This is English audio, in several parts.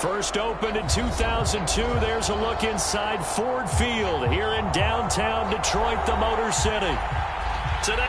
First opened in 2002. There's a look inside Ford Field here in downtown Detroit, the Motor City. Today.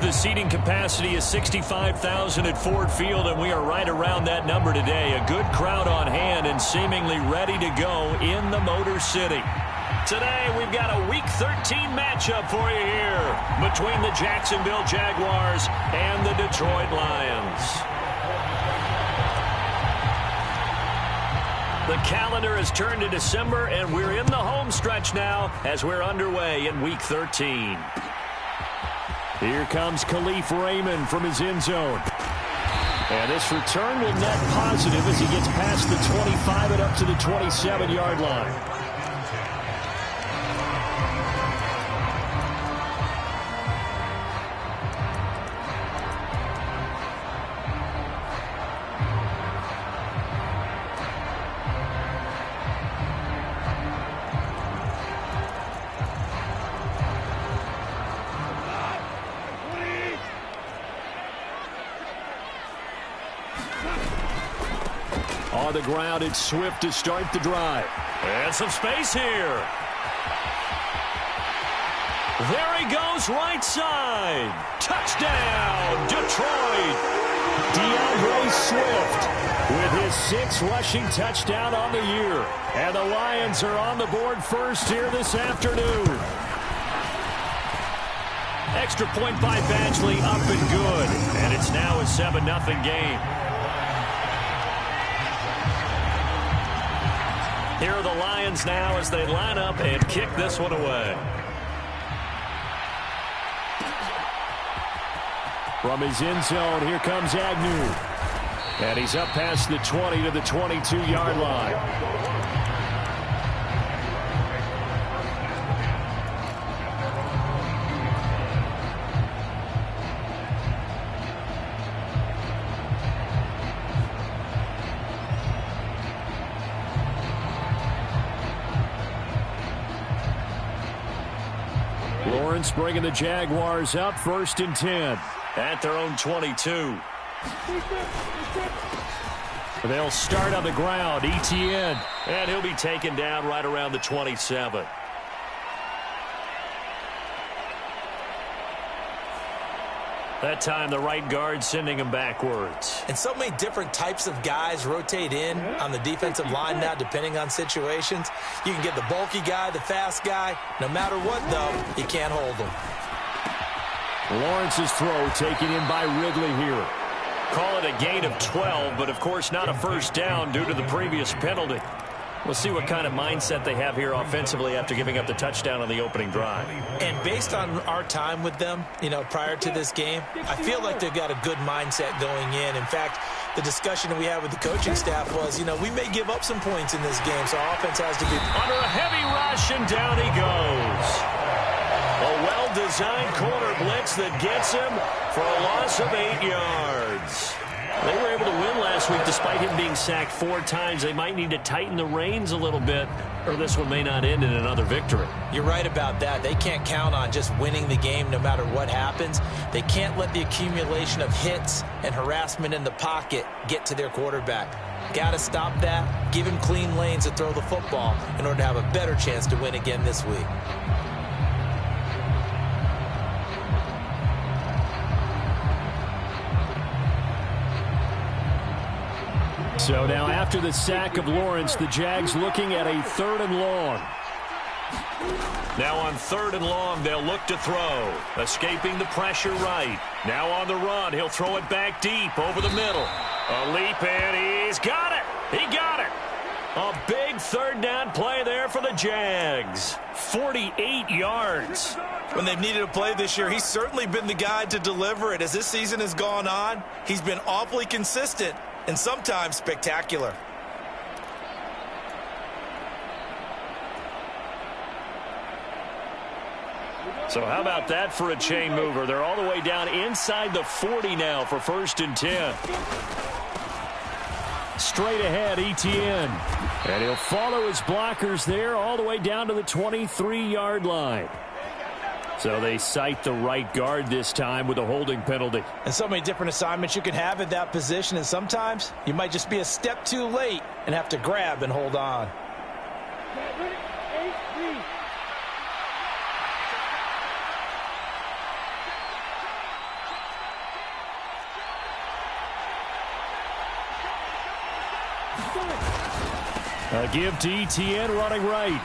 The seating capacity is 65,000 at Ford Field, and we are right around that number today. A good crowd on hand and seemingly ready to go in the Motor City. Today, we've got a Week 13 matchup for you here between the Jacksonville Jaguars and the Detroit Lions. The calendar has turned to December, and we're in the home stretch now as we're underway in Week 13. Here comes Khalif Raymond from his end zone. And this return will net positive as he gets past the 25 and up to the 27-yard line. On the ground, it's Swift to start the drive. And some space here. There he goes, right side. Touchdown, Detroit. DeAndre Swift with his 6th rushing touchdown on the year. And the Lions are on the board first here this afternoon. Extra point by Badgley, up and good. And it's now a 7-0 game. Here are the Lions now as they line up and kick this one away. From his end zone, here comes Agnew. And he's up past the 20 to the 22-yard line. Lawrence bringing the Jaguars up 1st and 10 at their own 22. They'll start on the ground. Etienne. And he'll be taken down right around the 27. That time the right guard sending him backwards. And so many different types of guys rotate in on the defensive line now depending on situations. You can get the bulky guy, the fast guy. No matter what, though, you can't hold them. Lawrence's throw taken in by Ridley here. Call it a gain of 12, but of course not a first down due to the previous penalty. We'll see what kind of mindset they have here offensively after giving up the touchdown on the opening drive. And based on our time with them, prior to this game, I feel like they've got a good mindset going in. In fact, the discussion we had with the coaching staff was, we may give up some points in this game, so our offense has to be under a heavy rush, and down he goes. A well-designed corner blitz that gets him for a loss of 8 yards. They were able to win last week despite him being sacked 4 times. They might need to tighten the reins a little bit, or this one may not end in another victory. You're right about that. They can't count on just winning the game no matter what happens. They can't let the accumulation of hits and harassment in the pocket get to their quarterback. Got to stop that, give him clean lanes to throw the football in order to have a better chance to win again this week. So now after the sack of Lawrence, the Jags looking at a 3rd and long. Now on 3rd and long, they'll look to throw. Escaping the pressure right. Now on the run, he'll throw it back deep over the middle. A leap, and he's got it. He got it. A big 3rd down play there for the Jags. 48 yards. When they've needed a play this year, he's certainly been the guy to deliver it. As this season has gone on, he's been awfully consistent and sometimes spectacular. So how about that for a chain mover? They're all the way down inside the 40 now for 1st and 10. Straight ahead, Etienne. And he'll follow his blockers there all the way down to the 23-yard line. So they cite the right guard this time with a holding penalty. And so many different assignments you can have at that position, and sometimes you might just be a step too late and have to grab and hold on. A give to Etienne running right.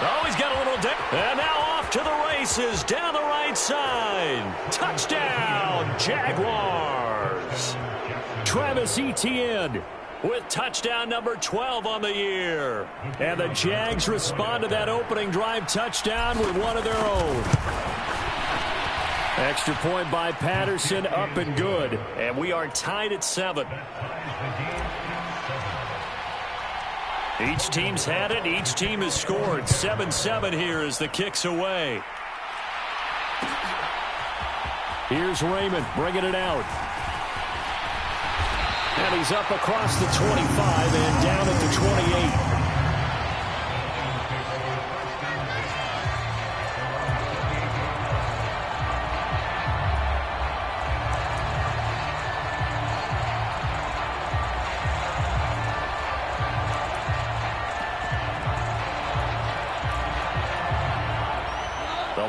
Oh, he's got a little dip. And now off to the races down the right side. Touchdown, Jaguars. Travis Etienne with touchdown number 12 on the year. And the Jags respond to that opening drive touchdown with one of their own. Extra point by Patterson, up and good. And we are tied at 7. Each team's had it. Each team has scored. 7-7 here as the kick's away. Here's Raymond bringing it out. And he's up across the 25 and down at the 28.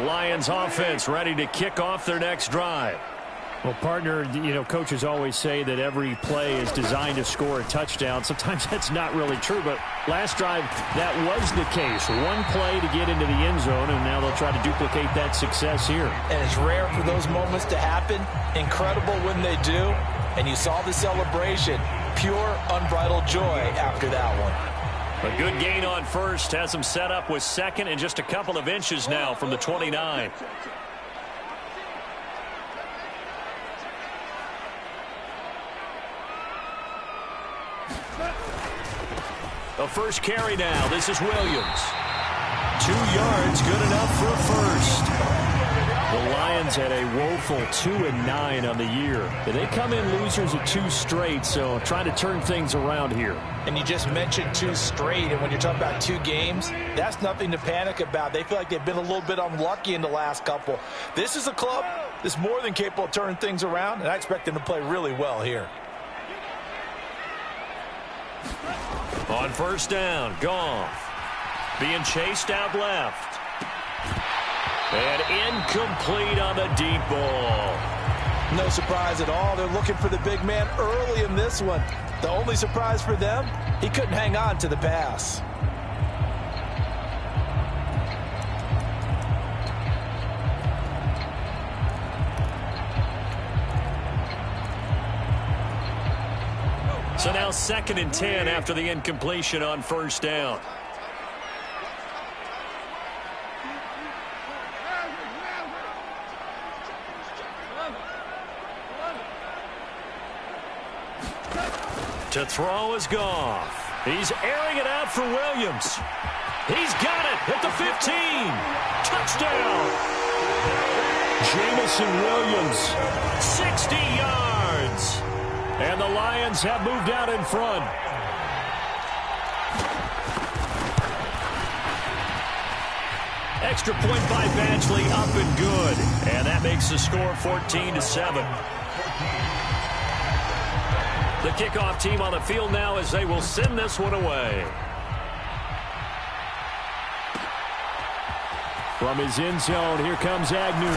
Lions offense ready to kick off their next drive. Well, partner, coaches always say that every play is designed to score a touchdown. Sometimes that's not really true, but last drive, that was the case. One play to get into the end zone, and now they'll try to duplicate that success here. And it's rare for those moments to happen. Incredible when they do. And you saw the celebration. Pure, unbridled joy after that one. A good gain on first, has them set up with second and just a couple of inches now from the 29. The first carry now. This is Williams. 2 yards, good enough for a first. The Lions had a woeful 2-9 on the year. They come in losers at 2 straight, so trying to turn things around here. And you just mentioned 2 straight, and when you're talking about 2 games, that's nothing to panic about. They feel like they've been a little bit unlucky in the last couple. This is a club that's more than capable of turning things around, and I expect them to play really well here. On first down, Goff being chased out left. And incomplete on the deep ball. No surprise at all. They're looking for the big man early in this one. The only surprise for them, he couldn't hang on to the pass. So now 2nd and 10 after the incompletion on first down. To throw is Goff. He's airing it out for Williams. He's got it at the 15. Touchdown. Jamison Williams, 60 yards. And the Lions have moved out in front. Extra point by Badgley, up and good. And that makes the score 14-7. The kickoff team on the field now as they will send this one away. From his end zone, here comes Agnew.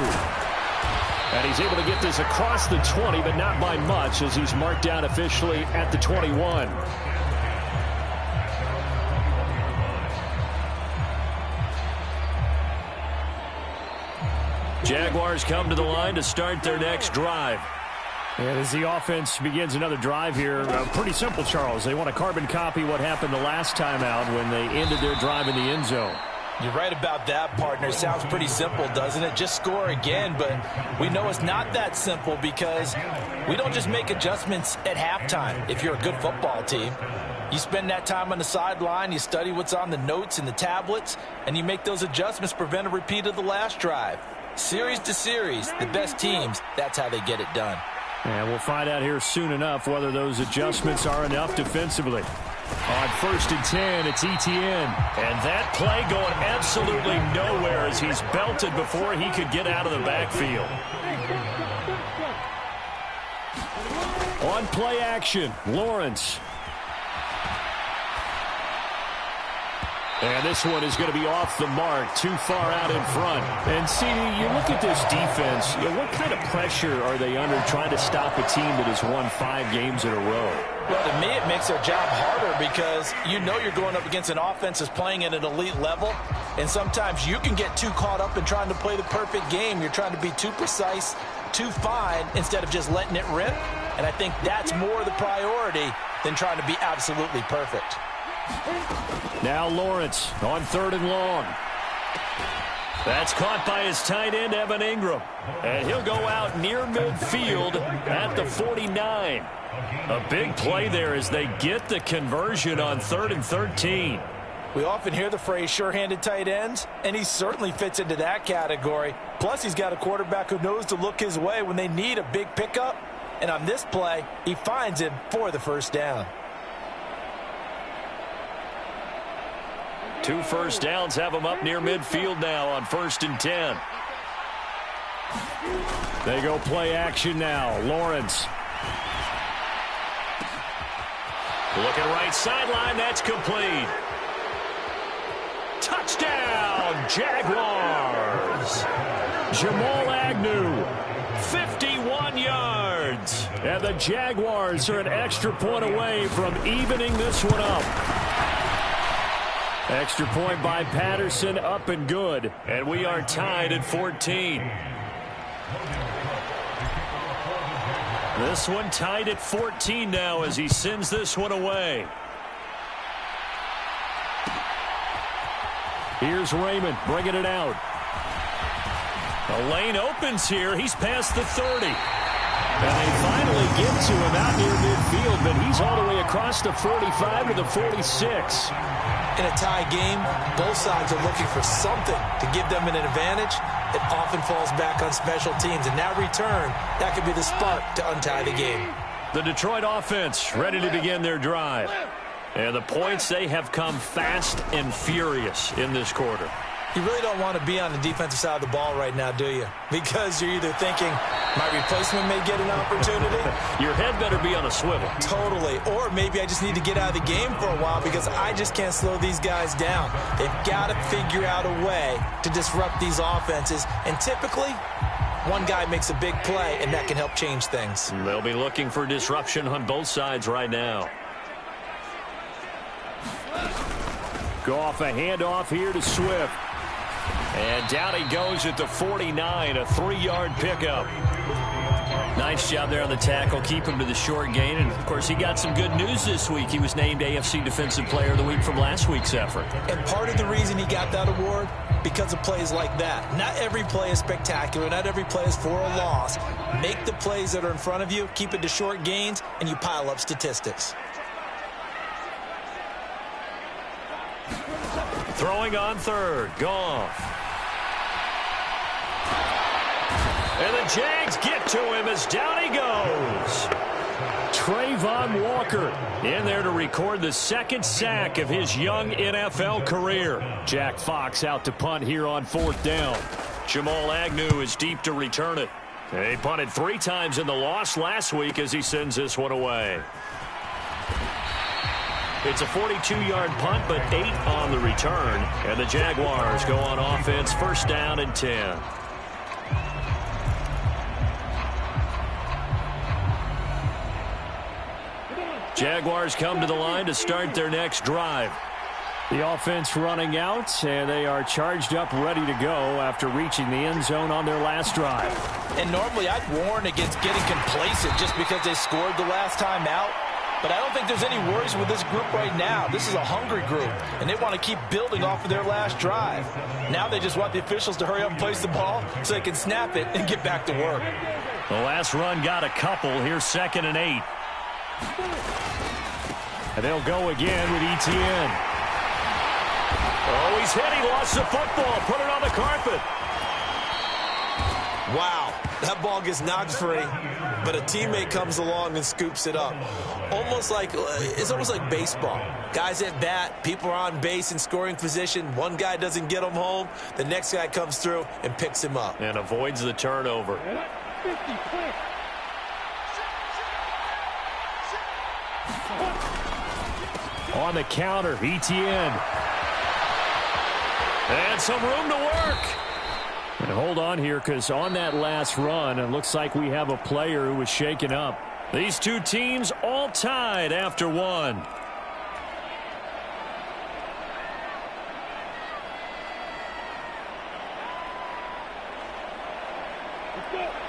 And he's able to get this across the 20, but not by much as he's marked down officially at the 21. Jaguars come to the line to start their next drive. And as the offense begins another drive here, pretty simple, Charles. They want to carbon copy what happened the last time out when they ended their drive in the end zone. You're right about that, partner. Sounds pretty simple, doesn't it? Just score again, but we know it's not that simple because we don't just make adjustments at halftime. If you're a good football team, you spend that time on the sideline, you study what's on the notes and the tablets, and you make those adjustments to prevent a repeat of the last drive. Series to series, the best teams, that's how they get it done. And we'll find out here soon enough whether those adjustments are enough defensively. On 1st and 10, it's Etienne. And that play going absolutely nowhere as he's belted before he could get out of the backfield. On play action, Lawrence. And this one is going to be off the mark, too far out in front. And, CD, you look at this defense, what kind of pressure are they under trying to stop a team that has won 5 games in a row? Well, to me, it makes their job harder because you know you're going up against an offense that's playing at an elite level, and sometimes you can get too caught up in trying to play the perfect game. You're trying to be too precise, too fine, instead of just letting it rip. And I think that's more the priority than trying to be absolutely perfect. Now Lawrence on 3rd and long. That's caught by his tight end, Evan Ingram. And he'll go out near midfield at the 49. A big play there as they get the conversion on 3rd and 13. We often hear the phrase sure-handed tight ends, and he certainly fits into that category. Plus, he's got a quarterback who knows to look his way when they need a big pickup. And on this play, he finds him for the first down. 2 first downs have them up near midfield now on 1st and 10. They go play action now. Lawrence. Looking right sideline. That's complete. Touchdown, Jaguars. Jamal Agnew, 51 yards. And the Jaguars are an extra point away from evening this one up. Extra point by Patterson, up and good. And we are tied at 14. This one tied at 14 now as he sends this one away. Here's Raymond bringing it out. The lane opens here. He's past the 30. And they finally get to him out near midfield, but he's all the way across the 45 to the 46. In a tie game, both sides are looking for something to give them an advantage. It often falls back on special teams. And that return, that could be the spark to untie the game. The Detroit offense ready to begin their drive. And the points, they have come fast and furious in this quarter. You really don't want to be on the defensive side of the ball right now, do you? Because you're either thinking, my replacement may get an opportunity. Your head better be on a swivel. Totally. Or maybe I just need to get out of the game for a while because I just can't slow these guys down. They've got to figure out a way to disrupt these offenses. And typically, one guy makes a big play, and that can help change things. They'll be looking for disruption on both sides right now. Goff, a handoff here to Swift. And down he goes at the 49, a 3-yard pickup. Nice job there on the tackle. Keep him to the short gain. And, of course, he got some good news this week. He was named AFC Defensive Player of the Week from last week's effort. And part of the reason he got that award, because of plays like that. Not every play is spectacular. Not every play is for a loss. Make the plays that are in front of you, keep it to short gains, and you pile up statistics. Throwing on third. Goff. And the Jags get to him as down he goes. Trayvon Walker in there to record the second sack of his young NFL career. Jack Fox out to punt here on 4th down. Jamal Agnew is deep to return it. He punted 3 times in the loss last week as he sends this one away. It's a 42-yard punt, but 8 on the return. And the Jaguars go on offense, 1st down and 10. Jaguars come to the line to start their next drive. The offense running out, and they are charged up, ready to go after reaching the end zone on their last drive. And normally I'd warn against getting complacent just because they scored the last time out. But I don't think there's any worries with this group right now. This is a hungry group, and they want to keep building off of their last drive. Now they just want the officials to hurry up and place the ball so they can snap it and get back to work. The last run got a couple. Here's 2nd and 8. And they'll go again with Etienne. Oh, he's hit. He lost the football. Put it on the carpet. Wow, that ball gets knocked free, but a teammate comes along and scoops it up. It's almost like baseball. Guys at bat, people are on base in scoring position. One guy doesn't get him home. The next guy comes through and picks him up. And avoids the turnover. On the counter, Etienne. And some room to work. And hold on here, because on that last run, it looks like we have a player who was shaken up. These two teams all tied after 1.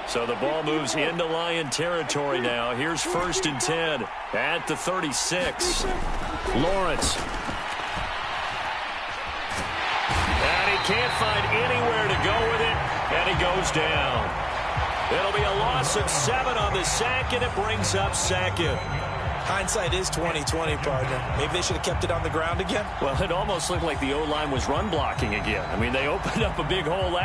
So the ball moves into Lion territory now. Here's 1st and 10 at the 36. Lawrence. And he can't find anywhere to go with it, and he goes down. It'll be a loss of 7 on the sack, and it brings up 2nd. Hindsight is 20/20, partner. Maybe they should have kept it on the ground again. Well, it almost looked like the O-line was run blocking again. I mean, they opened up a big hole.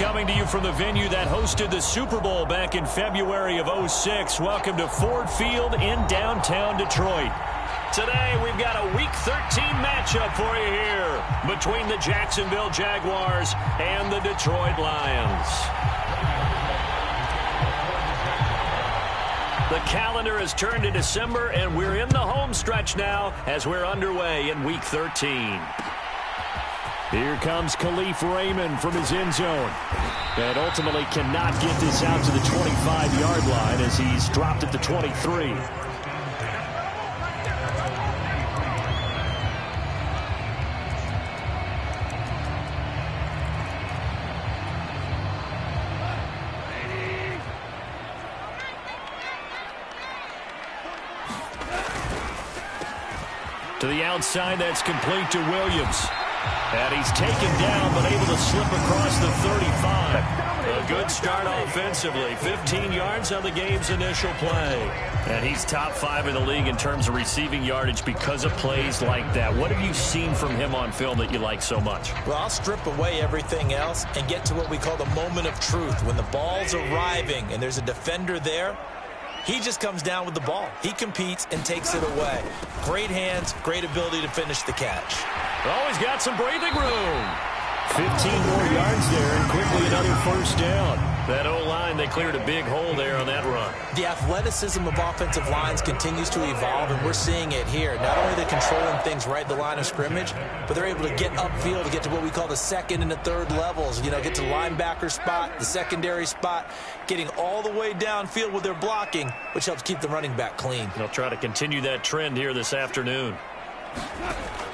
coming to you from the venue that hosted the Super Bowl back in February of '06. Welcome to Ford Field in downtown Detroit. Today, we've got a Week 13 matchup for you here between the Jacksonville Jaguars and the Detroit Lions. The calendar has turned to December, and we're in the home stretch now as we're underway in Week 13. Here comes Khalif Raymond from his end zone. And ultimately cannot get this out to the 25-yard line as he's dropped at the 23. To the outside, that's complete to Williams. And he's taken down, but able to slip across the 35. A good start offensively. 15 yards on the game's initial play. And he's top 5 in the league in terms of receiving yardage because of plays like that. What have you seen from him on film that you like so much? Well, I'll strip away everything else and get to what we call the moment of truth. When the ball's arriving and there's a defender there, he just comes down with the ball. He competes and takes it away. Great hands, great ability to finish the catch. Oh, he's got some breathing room. 15 more yards there and quickly another first down. That O-line, they cleared a big hole there on that run. The athleticism of offensive lines continues to evolve, and we're seeing it here. Not only are they controlling things right at the line of scrimmage, but they're able to get upfield to get to what we call the second and the third levels. You know, get to the linebacker spot, the secondary spot, getting all the way downfield with their blocking, which helps keep the running back clean. They'll try to continue that trend here this afternoon.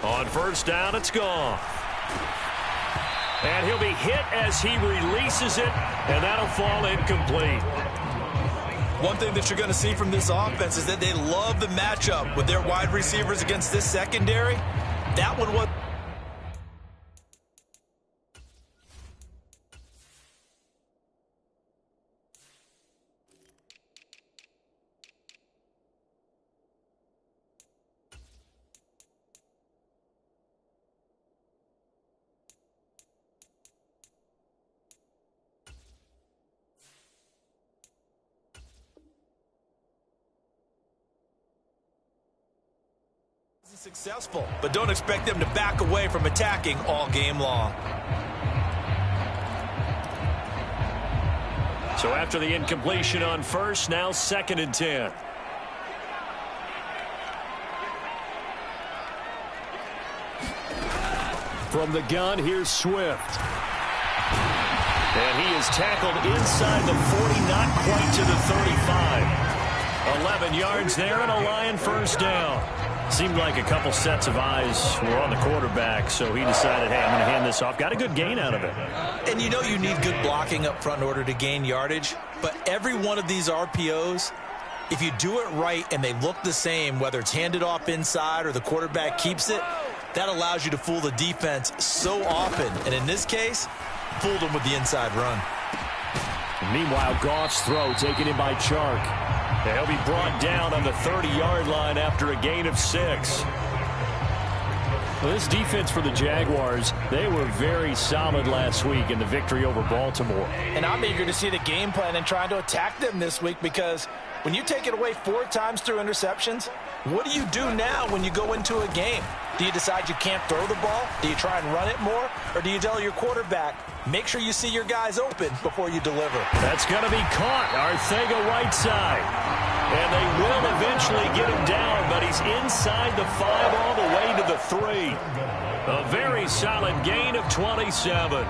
On first down, it's gone. And he'll be hit as he releases it, and that'll fall incomplete. One thing that you're going to see from this offense is that they love the matchup with their wide receivers against this secondary. That one was... successful, but don't expect them to back away from attacking all game long. So after the incompletion on first, now 2nd and 10. From the gun, here's Swift. And he is tackled inside the 40, not quite to the 35. 11 yards there and a Lion first down. Seemed like a couple sets of eyes were on the quarterback, so he decided, hey, I'm going to hand this off. Got a good gain out of it. And you know you need good blocking up front in order to gain yardage, but every one of these RPOs, if you do it right and they look the same, whether it's handed off inside or the quarterback keeps it, that allows you to fool the defense so often. And in this case, fooled them with the inside run. And meanwhile, Goff's throw taken in by Chark. He'll be brought down on the 30-yard line after a gain of 6. Well, this defense for the Jaguars, they were very solid last week in the victory over Baltimore. And I'm eager to see the game plan and trying to attack them this week, because when you take it away 4 times through interceptions, what do you do now when you go into a game? Do you decide you can't throw the ball? Do you try and run it more? Or do you tell your quarterback, make sure you see your guys open before you deliver? That's going to be caught. Arcega-Whiteside. And they will eventually get him down, but he's inside the 5 all the way to the 3. A very solid gain of 27.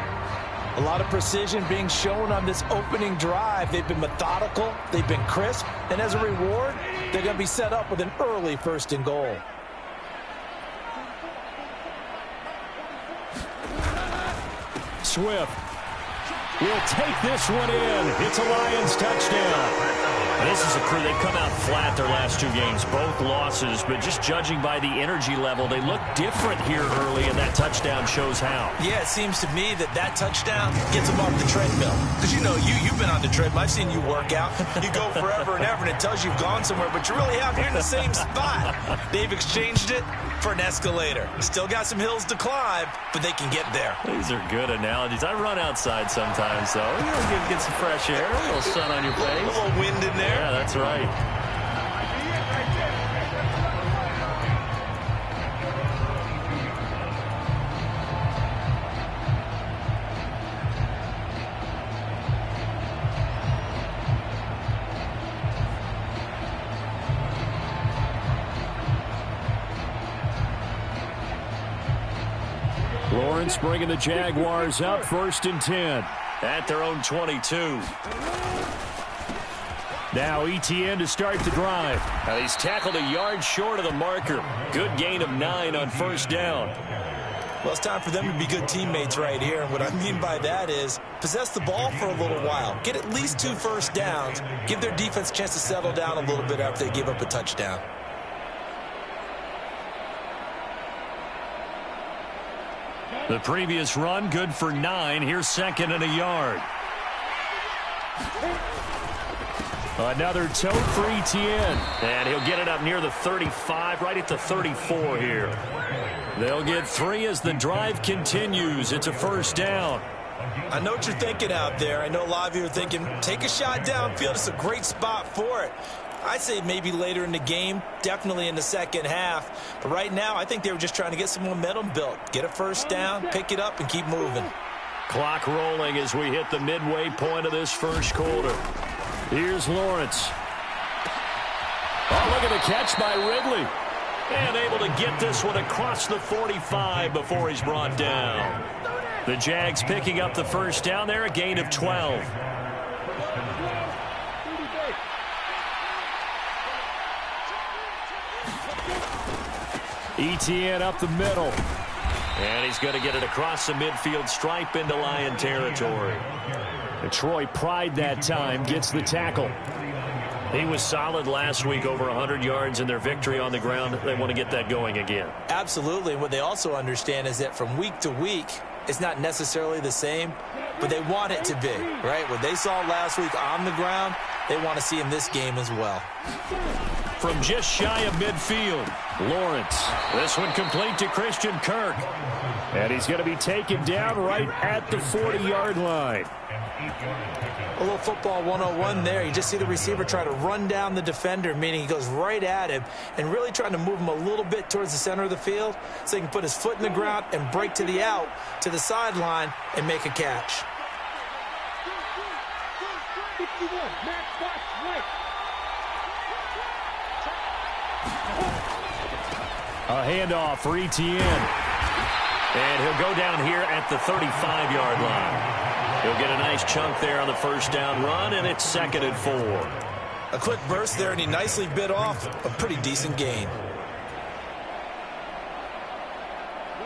A lot of precision being shown on this opening drive. They've been methodical, they've been crisp, and as a reward, they're going to be set up with an early 1st and goal. Swift will take this one in. It's a Lions touchdown. This is a crew, they've come out flat their last 2 games, both losses, but just judging by the energy level, they look different here early, and that touchdown shows how. Yeah, it seems to me that touchdown gets them off the treadmill. Because, you know, you've been on the treadmill. I've seen you work out. You go forever and ever, and it tells you you've gone somewhere, but you really haven't. You're in the same spot. They've exchanged it for an escalator. Still got some hills to climb, but they can get there. These are good analogies. I run outside sometimes, though. You know, get some fresh air, a little sun on your face. A little wind in there. Yeah, that's right. Lawrence bringing the Jaguars up 1st and 10 at their own 22. Now ETN to start the drive. Now he's tackled a yard short of the marker. Good gain of 9 on 1st down. Well, it's time for them to be good teammates right here. And what I mean by that is possess the ball for a little while. Get at least 2 first downs. Give their defense a chance to settle down a little bit after they give up a touchdown. The previous run good for 9. Here's 2nd and a yard. Another tote for ETN. And he'll get it up near the 35, right at the 34 here. They'll get 3 as the drive continues. It's a 1st down. I know what you're thinking out there. I know a lot of you are thinking, take a shot downfield. It's a great spot for it. I'd say maybe later in the game, definitely in the second half. But right now, I think they were just trying to get some momentum built. Get a 1st down, pick it up, and keep moving. Clock rolling as we hit the midway point of this 1st quarter. Here's Lawrence. Oh, look at the catch by Ridley. And able to get this one across the 45 before he's brought down. The Jags picking up the 1st down there, a gain of 12. ETN up the middle. And he's going to get it across the midfield stripe into Lion territory. Detroit pride that time, gets the tackle. He was solid last week, over 100 yards in their victory on the ground. They want to get that going again. Absolutely. What they also understand is that from week to week, it's not necessarily the same, but they want it to be, right? What they saw last week on the ground, they want to see in this game as well. From just shy of midfield, Lawrence. This one complete to Christian Kirk. And he's going to be taken down right at the 40-yard line. A little football 101 there. You just see the receiver try to run down the defender, meaning he goes right at him and really trying to move him a little bit towards the center of the field so he can put his foot in the ground and break to the out, to the sideline, and make a catch. A handoff for ETN. And he'll go down here at the 35-yard line. He'll get a nice chunk there on the 1st down run, and it's 2nd and 4. A quick burst there, and he nicely bit off a pretty decent gain.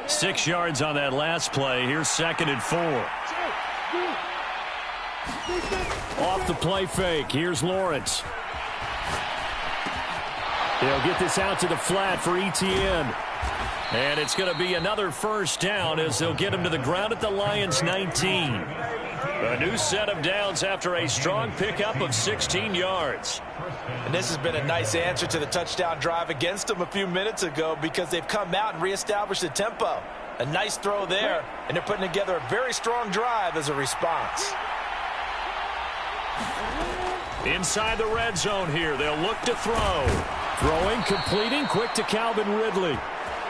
6 yards on that last play. Here's 2nd and 4. Off the play fake. Here's Lawrence. He'll get this out to the flat for ETN. And it's going to be another 1st down as they'll get him to the ground at the Lions' 19. A new set of downs after a strong pickup of 16 yards. And this has been a nice answer to the touchdown drive against them a few minutes ago because they've come out and reestablished the tempo. A nice throw there, and they're putting together a very strong drive as a response. Inside the red zone here, they'll look to throw. Throwing, completing, quick to Calvin Ridley.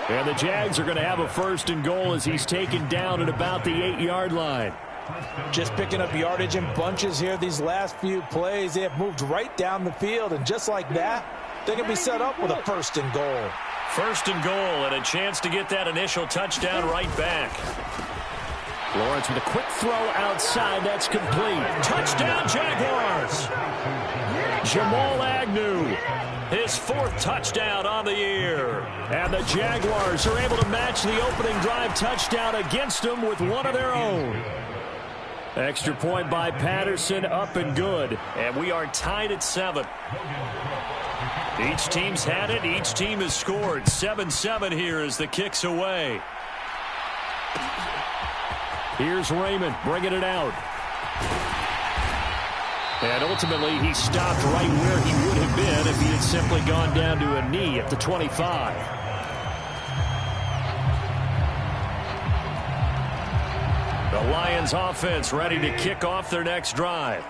And the Jags are going to have a 1st and goal as he's taken down at about the 8-yard line. Just picking up yardage in bunches here these last few plays. They have moved right down the field, and just like that, they're going to be set up with a 1st and goal. 1st and goal, and a chance to get that initial touchdown right back. Lawrence with a quick throw outside. That's complete. Touchdown, Jaguars! Jamal Agnew, his 4th touchdown on the year. And the Jaguars are able to match the opening drive touchdown against them with one of their own. Extra point by Patterson, up and good. And we are tied at 7. Each team's had it. Each team has scored. 7-7 here as the kick's away. Here's Raymond bringing it out. And ultimately, he stopped right where he would have been if he had simply gone down to a knee at the 25. The Lions offense ready to kick off their next drive.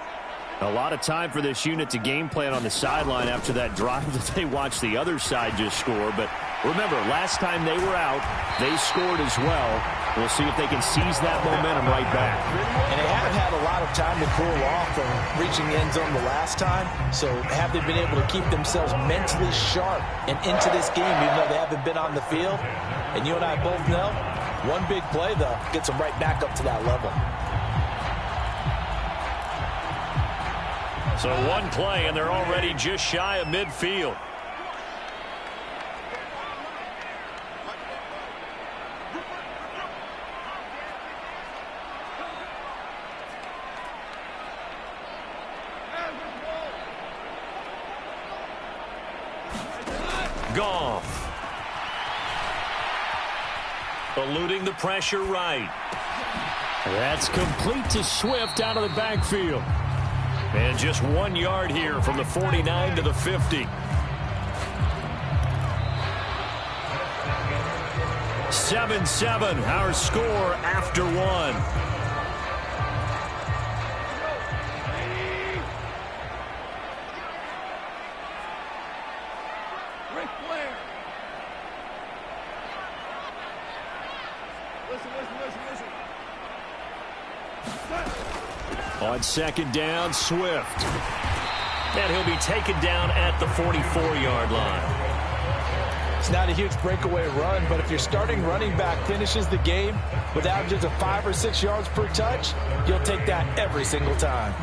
A lot of time for this unit to game plan on the sideline after that drive that they watched the other side just score. But remember, last time they were out, they scored as well. We'll see if they can seize that momentum right back. And they have had a lot of time to cool off from reaching the end zone the last time. So have they been able to keep themselves mentally sharp and into this game even though they haven't been on the field? And you and I both know, one big play, though, gets them right back up to that level. So one play, and they're already just shy of midfield. Goff. Eluding the pressure right. That's complete to Swift out of the backfield. And just 1 yard here from the 49 to the 50. 7-7, our score after one. On second down, Swift. And he'll be taken down at the 44-yard line. It's not a huge breakaway run, but if your starting running back finishes the game with averages of 5 or 6 yards per touch, you'll take that every single time.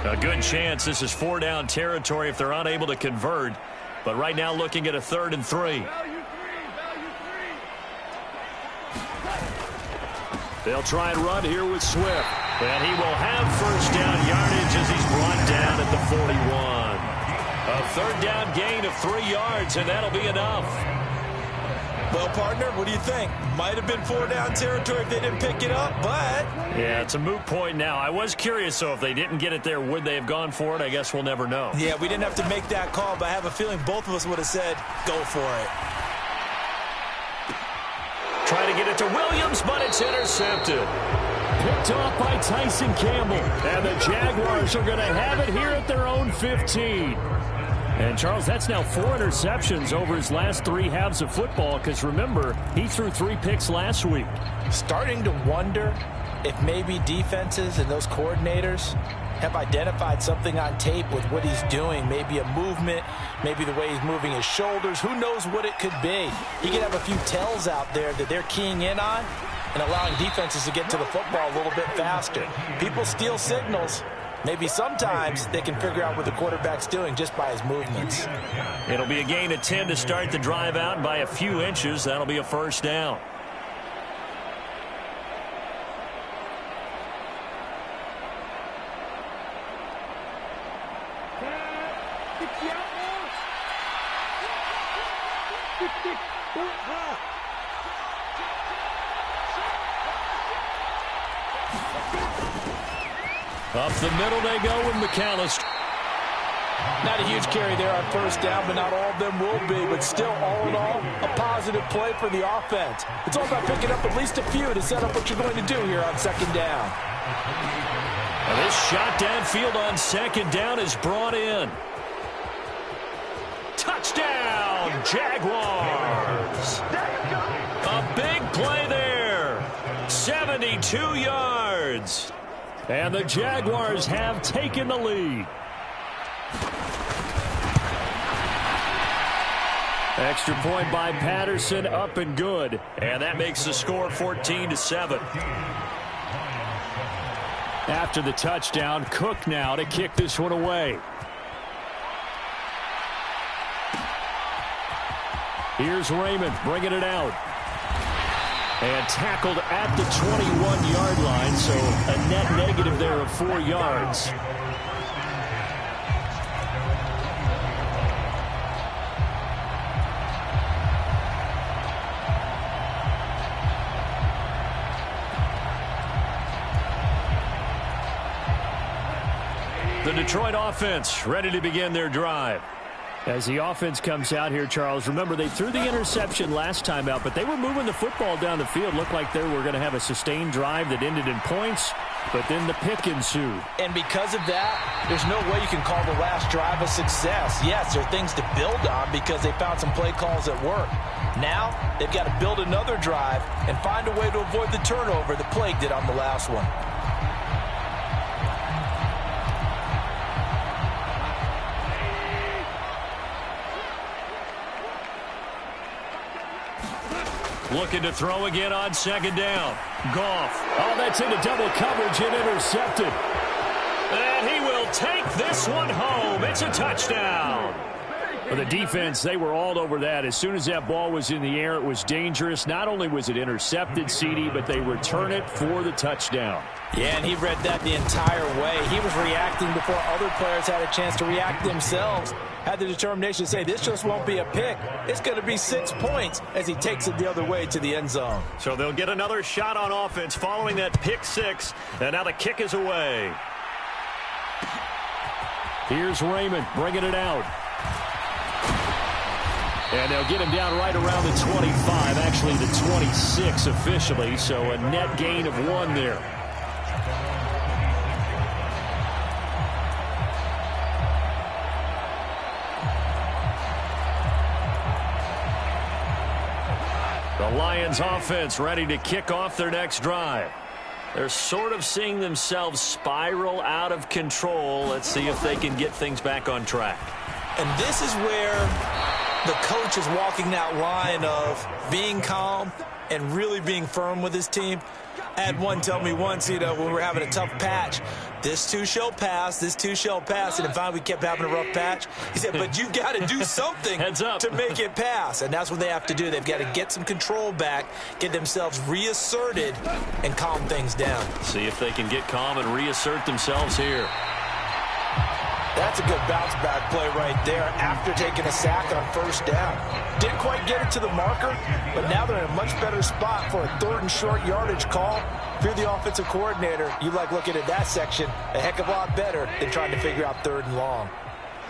A good chance this is 4-down territory if they're unable to convert. But right now looking at a 3rd and 3. They'll try and run here with Swift. And he will have first down yardage as he's brought down at the 41. A 3rd down gain of 3 yards, and that'll be enough. Well, partner, what do you think? Might have been 4-down territory if they didn't pick it up, but... Yeah, it's a moot point now. I was curious, though, if they didn't get it there, would they have gone for it? I guess we'll never know. Yeah, we didn't have to make that call, but I have a feeling both of us would have said, go for it. Try to get it to Williams, but it's intercepted. Picked off by Tyson Campbell. And the Jaguars are going to have it here at their own 15. And, Charles, that's now 4 interceptions over his last 3 halves of football because, remember, he threw 3 picks last week. Starting to wonder if maybe defenses and those coordinators have identified something on tape with what he's doing. Maybe a movement, maybe the way he's moving his shoulders. Who knows what it could be? He could have a few tells out there that they're keying in on and allowing defenses to get to the football a little bit faster. People steal signals. Maybe sometimes they can figure out what the quarterback's doing just by his movements. It'll be a gain of 10 to start the drive out by a few inches. That'll be a first down. Up the middle they go with McAllister. Not a huge carry there on first down, but not all of them will be. But still, all in all, a positive play for the offense. It's all about picking up at least a few to set up what you're going to do here on second down. And this shot downfield on second down is brought in. Touchdown, Jaguars. A big play there. 72 yards. And the Jaguars have taken the lead. Extra point by Patterson, up and good. And that makes the score 14-7. After the touchdown, Cook now to kick this one away. Here's Raymond bringing it out. And tackled at the 21-yard line, so a net negative there of 4 yards. The Detroit offense ready to begin their drive. As the offense comes out here, Charles, remember they threw the interception last time out, but they were moving the football down the field. Looked like they were going to have a sustained drive that ended in points, but then the pick ensued. And because of that, there's no way you can call the last drive a success. Yes, there are things to build on because they found some play calls that work. Now, they've got to build another drive and find a way to avoid the turnover the Plague did on the last one. Looking to throw again on second down. Goff. Oh, that's into double coverage and intercepted. And he will take this one home. It's a touchdown. For the defense, they were all over that. As soon as that ball was in the air, it was dangerous. Not only was it intercepted, CD, but they return it for the touchdown. Yeah, and he read that the entire way. He was reacting before other players had a chance to react themselves. Had the determination to say, this just won't be a pick. It's going to be 6 points as he takes it the other way to the end zone. So they'll get another shot on offense following that pick six. And now the kick is away. Here's Raymond bringing it out. And they'll get him down right around the 25, actually the 26 officially, so a net gain of 1 there. The Lions offense ready to kick off their next drive. They're sort of seeing themselves spiral out of control. Let's see if they can get things back on track. And this is where the coach is walking that line of being calm and really being firm with his team. I had one tell me once, when we were having a tough patch, this too shall pass, this too shall pass. And finally we kept having a rough patch. He said, but you've got to do something to make it pass. And that's what they have to do. They've got to get some control back, get themselves reasserted, and calm things down. See if they can get calm and reassert themselves here. That's a good bounce-back play right there after taking a sack on first down. Didn't quite get it to the marker, but now they're in a much better spot for a 3rd and short yardage call. If you're the offensive coordinator, you like looking at that section a heck of a lot better than trying to figure out 3rd and long.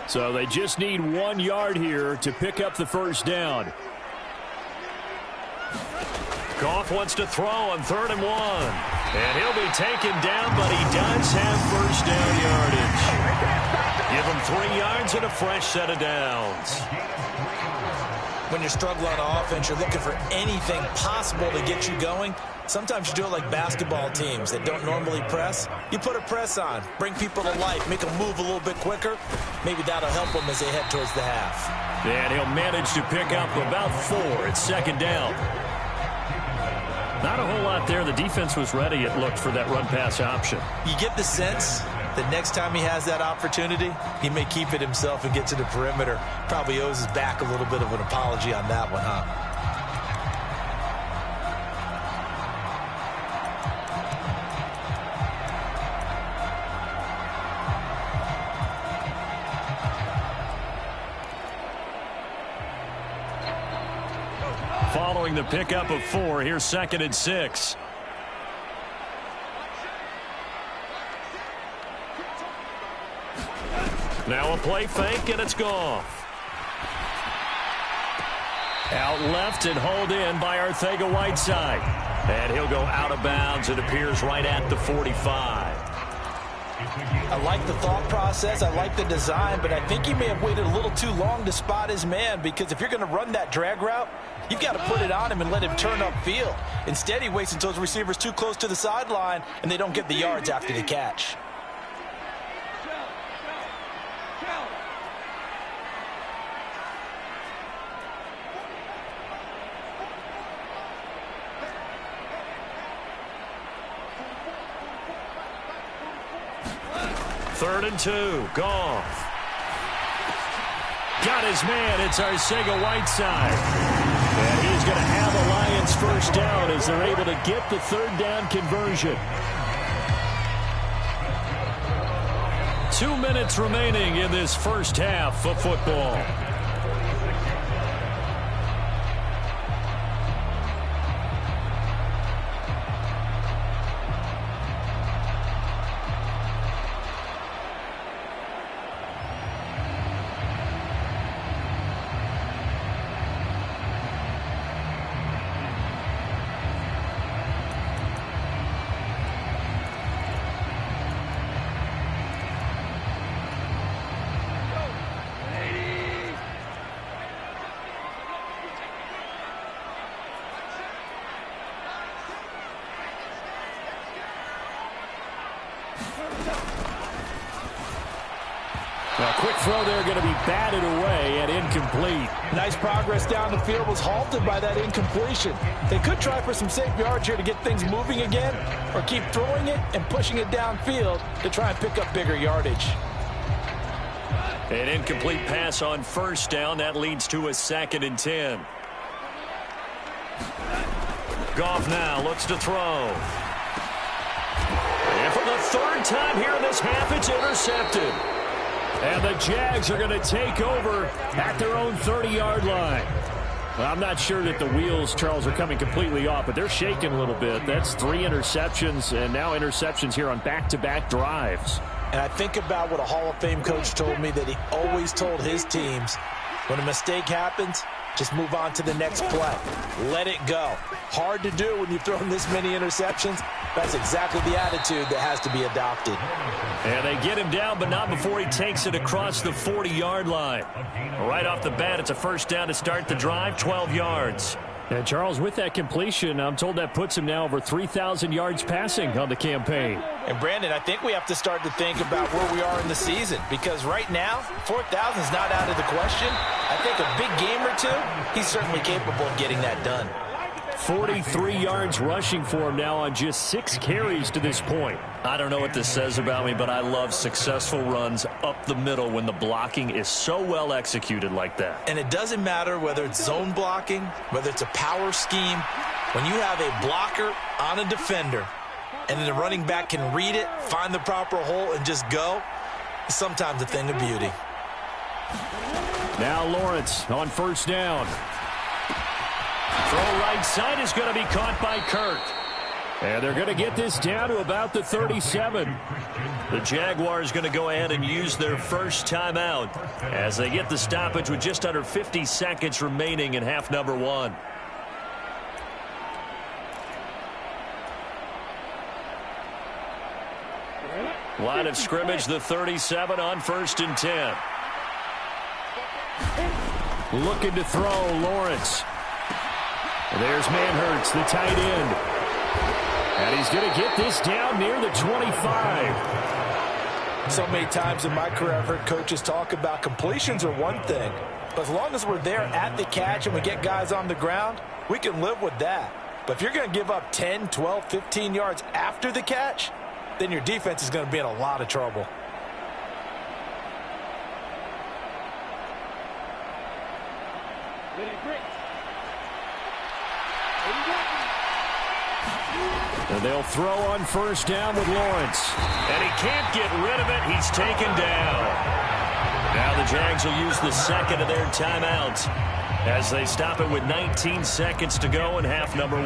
So they just need 1 yard here to pick up the first down. Goff wants to throw on 3rd and 1. And he'll be taken down, but he does have first down yardage. Give him 3 yards and a fresh set of downs. When you're struggling on offense, you're looking for anything possible to get you going. Sometimes you do it like basketball teams that don't normally press. You put a press on, bring people to life, make them move a little bit quicker. Maybe that'll help them as they head towards the half. And he'll manage to pick up about 4 at second down. Not a whole lot there. The defense was ready, it looked, for that run-pass option. You get the sense that next time he has that opportunity, he may keep it himself and get to the perimeter. Probably owes his back a little bit of an apology on that one, huh? Following the pickup of 4, here's 2nd and 6. Now a play fake, and it's Goff. Out left and hauled in by Arcega-Whiteside. And he'll go out of bounds. It appears right at the 45. I like the thought process. I like the design, but I think he may have waited a little too long to spot his man, because if you're going to run that drag route, you've got to put it on him and let him turn upfield. Instead, he waits until his receiver's too close to the sideline, and they don't get the yards after the catch. Third and 2. Goff. Got his man. It's Arcega-Whiteside. And he's going to have a Lions first down as they're able to get the third down conversion. 2 minutes remaining in this first half of football. A quick throw there, going to be batted away and incomplete. Nice progress down the field, was halted by that incompletion. They could try for some safe yards here to get things moving again, or keep throwing it and pushing it downfield to try and pick up bigger yardage. An incomplete pass on first down. That leads to a 2nd and 10. Goff now looks to throw. And for the 3rd time here in this half, it's intercepted. And the Jags are going to take over at their own 30-yard line. Well, I'm not sure that the wheels, Charles, are coming completely off, but they're shaking a little bit. That's 3 interceptions, and now interceptions here on back-to-back drives. And I think about what a Hall of Fame coach told me, that he always told his teams, when a mistake happens, just move on to the next play. Let it go. Hard to do when you've thrown this many interceptions. That's exactly the attitude that has to be adopted. And they get him down, but not before he takes it across the 40-yard line. Right off the bat, it's a first down to start the drive, 12 yards. And, Charles, with that completion, I'm told that puts him now over 3,000 yards passing on the campaign. And, Brandon, I think we have to start to think about where we are in the season, because right now, 4,000 is not out of the question. I think a big game or two, he's certainly capable of getting that done. 43 yards rushing for him now on just 6 carries to this point. I don't know what this says about me, but I love successful runs up the middle when the blocking is so well executed like that. And it doesn't matter whether it's zone blocking, whether it's a power scheme. When you have a blocker on a defender and then the running back can read it, find the proper hole, and just go, it's sometimes a thing of beauty. Now Lawrence on first down. Throw right side is going to be caught by Kirk. And they're going to get this down to about the 37. The Jaguars going to go ahead and use their first timeout as they get the stoppage with just under 50 seconds remaining in half number 1. Line of scrimmage, the 37 on 1st and 10. Looking to throw, Lawrence. There's Manhurts, the tight end. And he's going to get this down near the 25. So many times in my career I've heard coaches talk about completions are one thing, but as long as we're there at the catch and we get guys on the ground, we can live with that. But if you're going to give up 10, 12, 15 yards after the catch, then your defense is going to be in a lot of trouble. And they'll throw on first down with Lawrence. And he can't get rid of it. He's taken down. Now the Jags will use the second of their timeouts as they stop it with 19 seconds to go in half number 1.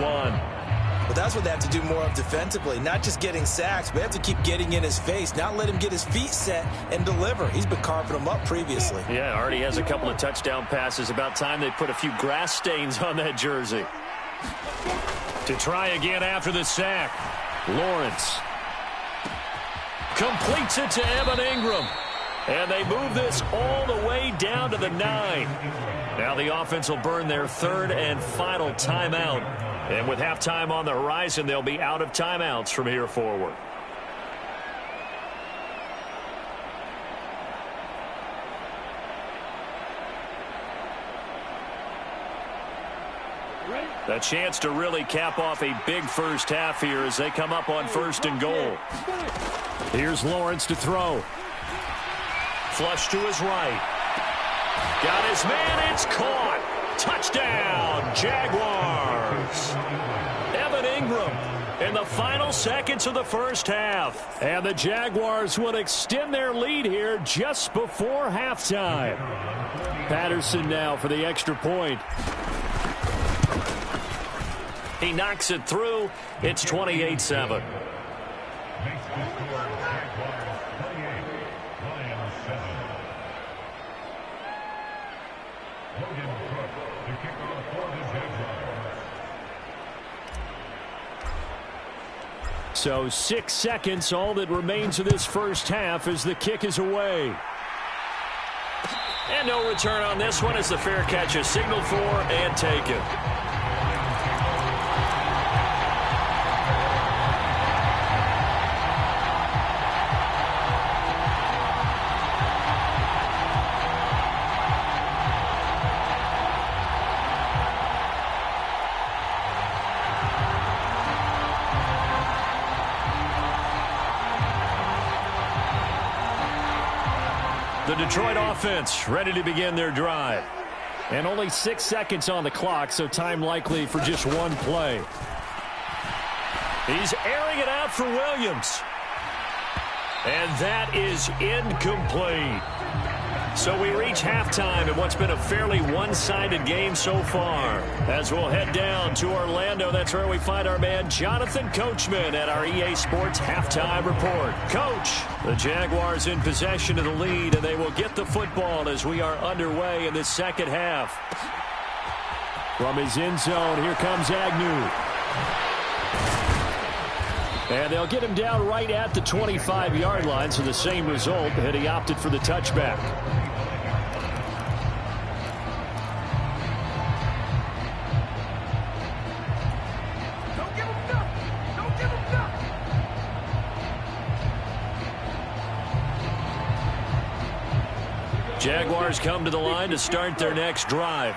But that's what they have to do more of defensively, not just getting sacks. We have to keep getting in his face, not let him get his feet set and deliver. He's been carving them up previously. Yeah, already has a couple of touchdown passes. About time they put a few grass stains on that jersey. To try again after the sack. Lawrence completes it to Evan Ingram. And they move this all the way down to the 9. Now the offense will burn their 3rd and final timeout. And with halftime on the horizon, they'll be out of timeouts from here forward. A chance to really cap off a big first half here as they come up on 1st and goal. Here's Lawrence to throw. Flush to his right. Got his man. It's caught. Touchdown, Jaguars. Evan Ingram in the final seconds of the first half. And the Jaguars will extend their lead here just before halftime. Patterson now for the extra point. He knocks it through. It's 28-7. So 6 seconds, all that remains of this first half as the kick is away. And no return on this one as the fair catch is signaled for and taken. The Detroit offense ready to begin their drive. And only 6 seconds on the clock, so time likely for just one play. He's airing it out for Williams. And that is incomplete. So we reach halftime in what's been a fairly one-sided game so far. As we'll head down to Orlando, that's where we find our man Jonathan Coachman at our EA Sports Halftime Report. Coach, the Jaguars in possession of the lead, and they will get the football as we are underway in the second half. From his end zone, here comes Agnew. And they'll get him down right at the 25-yard line, so the same result, and he opted for the touchback. Don't give him nothing. Don't give him nothing. Jaguars come to the line to start their next drive.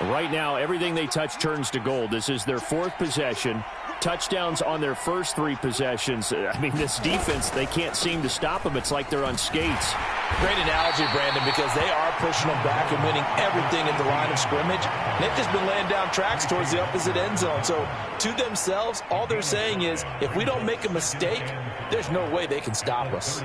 Right now, everything they touch turns to gold. This is their fourth possession. Touchdowns on their first 3 possessions. I mean, this defense, they can't seem to stop them. It's like they're on skates. Great analogy, Brandon, because they are pushing them back and winning everything at the line of scrimmage. They've just been laying down tracks towards the opposite end zone. So to themselves, all they're saying is, if we don't make a mistake, there's no way they can stop us.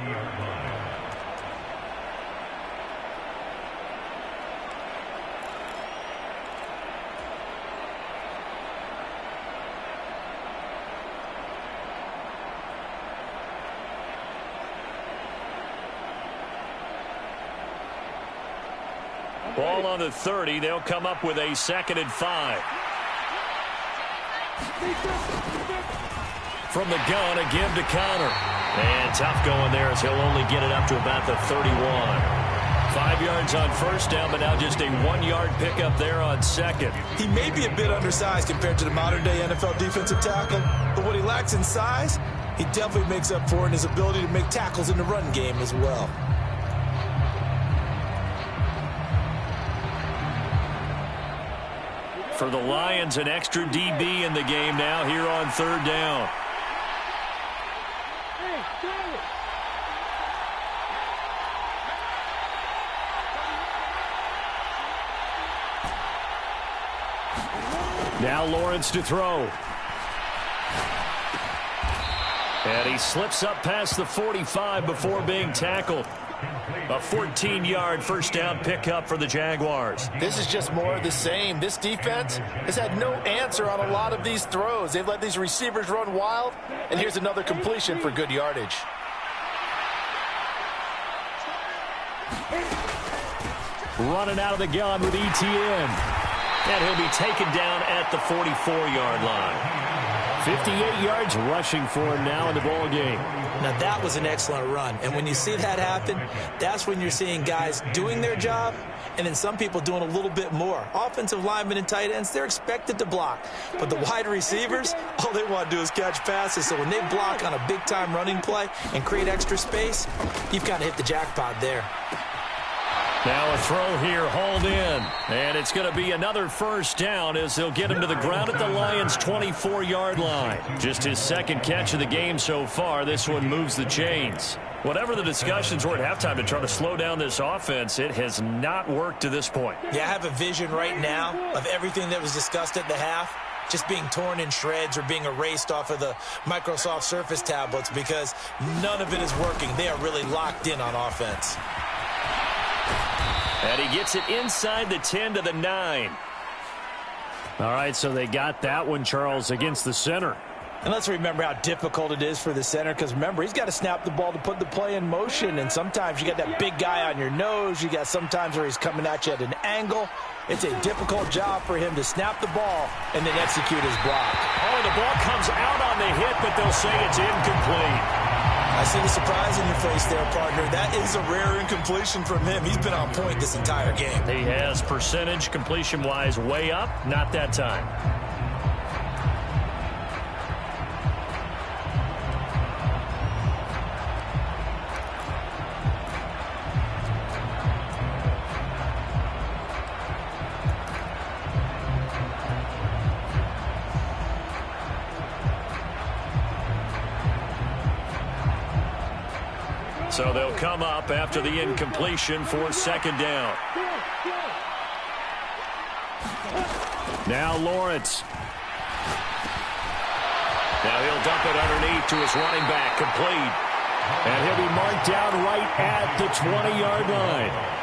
Ball on the 30. They'll come up with a 2nd and 5. From the gun, a give to Connor. And tough going there as he'll only get it up to about the 31. 5 yards on first down, but now just a 1-yard pickup there on second. He may be a bit undersized compared to the modern-day NFL defensive tackle, but what he lacks in size, he definitely makes up for in his ability to make tackles in the run game as well. For the Lions, an extra DB in the game now here on 3rd down. Now Lawrence to throw. And he slips up past the 45 before being tackled. A 14-yard first down pickup for the Jaguars. This is just more of the same. This defense has had no answer on a lot of these throws. They've let these receivers run wild, and here's another completion for good yardage. Running out of the gun with ETN. And he'll be taken down at the 44-yard line. 58 yards rushing for him now in the ball game. Now, that was an excellent run. And when you see that happen, that's when you're seeing guys doing their job and then some people doing a little bit more. Offensive linemen and tight ends, they're expected to block. But the wide receivers, all they want to do is catch passes. So when they block on a big-time running play and create extra space, you've kind of hit the jackpot there. Now a throw here, hauled in. And it's going to be another first down as they'll get him to the ground at the Lions' 24-yard line. Just his second catch of the game so far. This one moves the chains. Whatever the discussions were at halftime to try to slow down this offense, it has not worked to this point. Yeah, I have a vision right now of everything that was discussed at the half just being torn in shreds or being erased off of the Microsoft Surface tablets because none of it is working. They are really locked in on offense. And he gets it inside the 10 to the 9. All right, so they got that one, Charles, against the center. And let's remember how difficult it is for the center because, remember, he's got to snap the ball to put the play in motion. And sometimes you got that big guy on your nose. You got sometimes where he's coming at you at an angle. It's a difficult job for him to snap the ball and then execute his block. Oh, the ball comes out on the hit, but they'll say it's incomplete. I see the surprise in your face there, partner. That is a rare incompletion from him. He's been on point this entire game. He has percentage completion-wise way up, not that time. So they'll come up after the incompletion for second down. Now Lawrence. Now he'll dump it underneath to his running back, complete. And he'll be marked down right at the 20-yard line.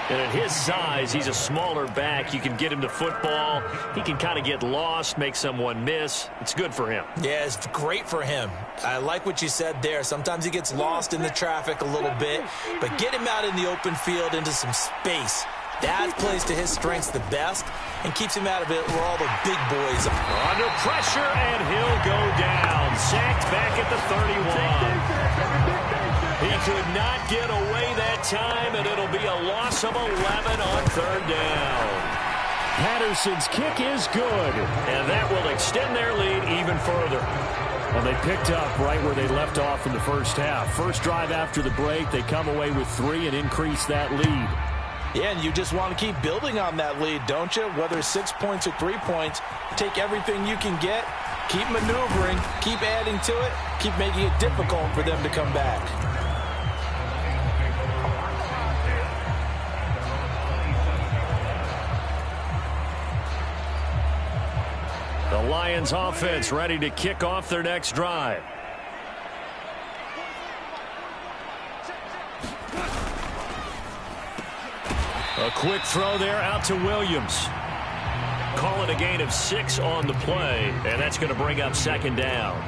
And at his size, he's a smaller back. You can get him to football. He can kind of get lost, make someone miss. It's good for him. Yeah, it's great for him. I like what you said there. Sometimes he gets lost in the traffic a little bit, but get him out in the open field into some space. That plays to his strengths the best and keeps him out of it where all the big boys are. Under pressure, and he'll go down. Sacked back at the 31. He could not get away that time, and it'll be a loss of 11 on third down. Patterson's kick is good, and that will extend their lead even further. Well, they picked up right where they left off in the first half. First drive after the break, they come away with 3 and increase that lead. Yeah, and you just want to keep building on that lead, don't you? Whether it's 6 points or 3 points, take everything you can get, keep maneuvering, keep adding to it, keep making it difficult for them to come back. The Lions offense ready to kick off their next drive. A quick throw there out to Williams. Call it a gain of 6 on the play, and that's going to bring up second down.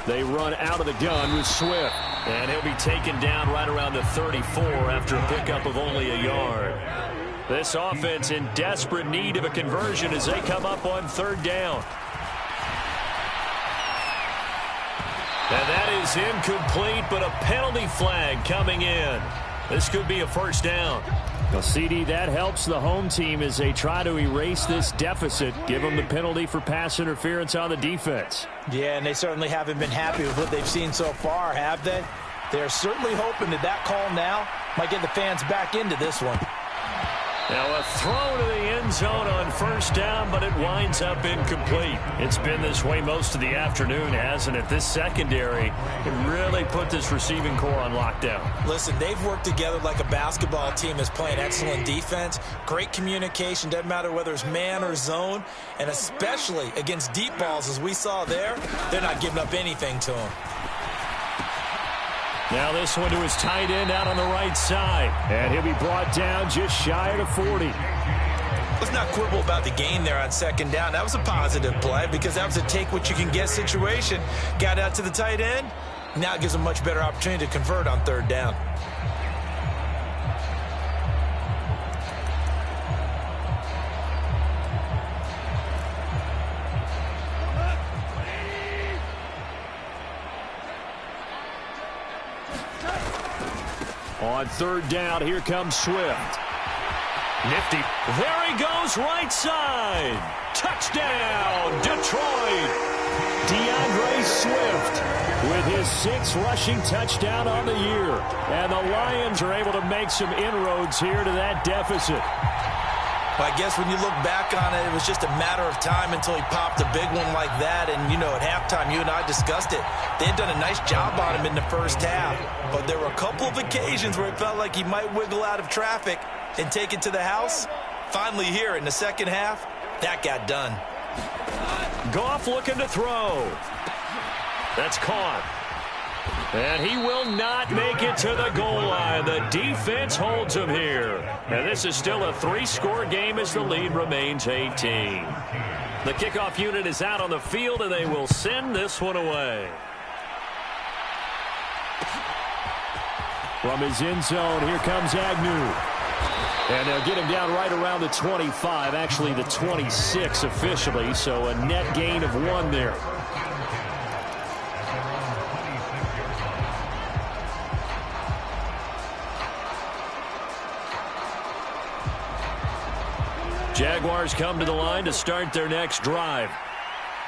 They run out of the gun with Swift. And he'll be taken down right around the 34 after a pickup of only a yard. This offense in desperate need of a conversion as they come up on third down. And that is incomplete, but a penalty flag coming in. This could be a first down. Well, CD, that helps the home team as they try to erase this deficit. Give them the penalty for pass interference on the defense. Yeah, and they certainly haven't been happy with what they've seen so far, have they? They're certainly hoping that that call now might get the fans back into this one. Now a throw to the end zone on first down, but it winds up incomplete. It's been this way most of the afternoon, hasn't it? This secondary, it really put this receiving core on lockdown. Listen, they've worked together like a basketball team is playing excellent defense. Great communication, doesn't matter whether it's man or zone, and especially against deep balls as we saw there, they're not giving up anything to them. Now this one to his tight end out on the right side. And he'll be brought down just shy of the 40. Let's not quibble about the gain there on second down. That was a positive play because that was a take-what-you-can-get situation. Got out to the tight end. Now it gives them a much better opportunity to convert on third down. On third down, here comes Swift. Nifty. There he goes, right side. Touchdown, Detroit. DeAndre Swift with his 6th rushing touchdown on the year. And the Lions are able to make some inroads here to that deficit. Well, I guess when you look back on it, it was just a matter of time until he popped a big one like that. And, you know, at halftime, you and I discussed it. They had done a nice job on him in the first half. But there were a couple of occasions where it felt like he might wiggle out of traffic and take it to the house. Finally here in the second half, that got done. Goff looking to throw. That's caught. And he will not make it to the goal line. The defense holds him here. And this is still a 3-score game as the lead remains 18. The kickoff unit is out on the field, and they will send this one away. From his end zone, here comes Agnew. And they'll get him down right around the 25, actually the 26 officially, so a net gain of 1 there. Jaguars come to the line to start their next drive.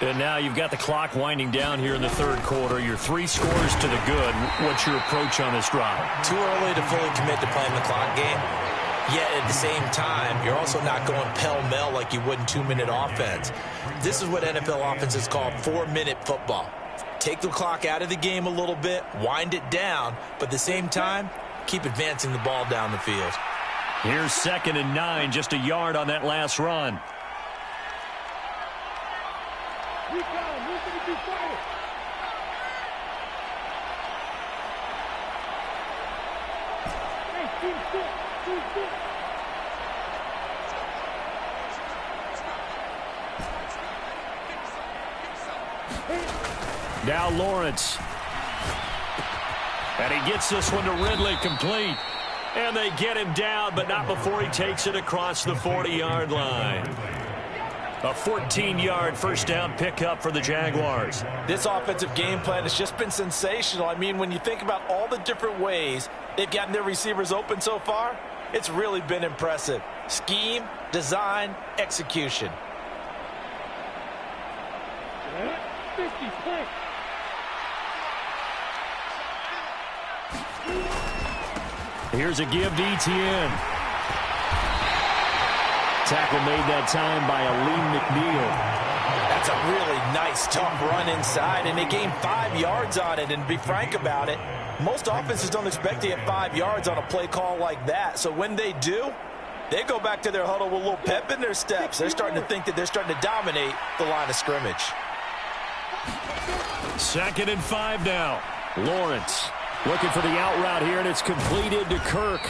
And now you've got the clock winding down here in the third quarter. You're 3 scores to the good. What's your approach on this drive? Too early to fully commit to playing the clock game. Yet at the same time, you're also not going pell-mell like you would in 2-minute offense. This is what NFL offenses call 4-minute football. Take the clock out of the game a little bit, wind it down, but at the same time, keep advancing the ball down the field. Here's 2nd and 9, just a yard on that last run. Now Lawrence. And he gets this one to Ridley complete. And they get him down, but not before he takes it across the 40-yard line. A 14-yard first down pickup for the Jaguars. This offensive game plan has just been sensational. I mean, when you think about all the different ways they've gotten their receivers open so far, it's really been impressive. Scheme, design, execution. Here's a give to Etienne. Tackle made that time by Aleem McNeil. That's a really nice, tough run inside, and they gained 5 yards on it. And to be frank about it, most offenses don't expect to get 5 yards on a play call like that. So when they do, they go back to their huddle with a little pep in their steps. They're starting to think that they're starting to dominate the line of scrimmage. 2nd and 5 now. Lawrence looking for the out route here, and it's completed to Kirk.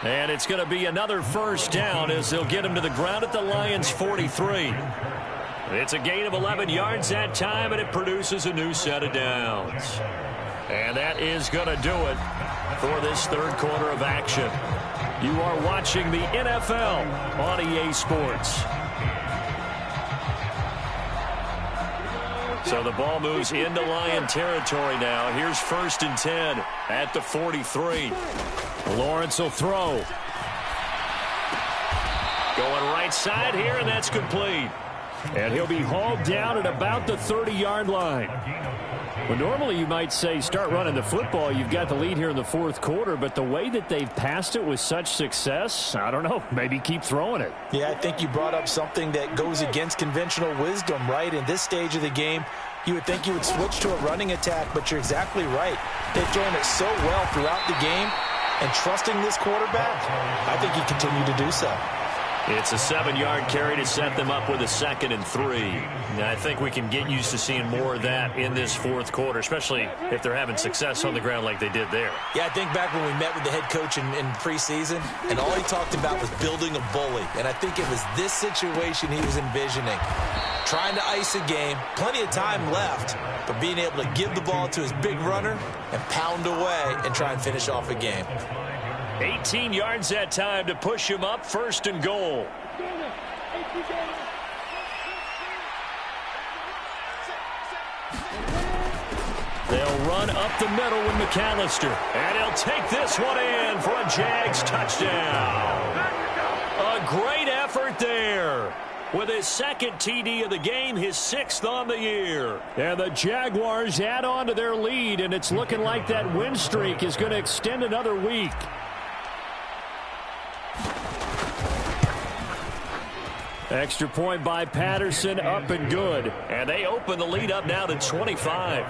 And it's going to be another first down as they'll get him to the ground at the Lions' 43. It's a gain of 11 yards that time, and it produces a new set of downs. And that is going to do it for this third quarter of action. You are watching the NFL on EA Sports. So the ball moves into Lion territory now. Here's 1st and 10 at the 43. Lawrence will throw. Going right side here, and that's complete. And he'll be hauled down at about the 30-yard line. Well, normally you might say start running the football. You've got the lead here in the fourth quarter, but the way that they've passed it with such success, I don't know, maybe keep throwing it. Yeah, I think you brought up something that goes against conventional wisdom, right? In this stage of the game, you would think you would switch to a running attack, but you're exactly right. They've thrown it so well throughout the game, and trusting this quarterback, I think he continued to do so. It's a 7-yard carry to set them up with a 2nd and 3. Now, I think we can get used to seeing more of that in this fourth quarter, especially if they're having success on the ground like they did there. Yeah, I think back when we met with the head coach in preseason, and all he talked about was building a bully. And I think it was this situation he was envisioning. Trying to ice a game, plenty of time left, but being able to give the ball to his big runner and pound away and try and finish off a game. 18 yards that time to push him up, 1st and goal. They'll run up the middle with McAllister. And he'll take this one in for a Jags touchdown. A great effort there. With his second TD of the game, his 6th on the year. And the Jaguars add on to their lead, and it's looking like that win streak is going to extend another week. Extra point by Patterson, up and good. And they open the lead up now to 25.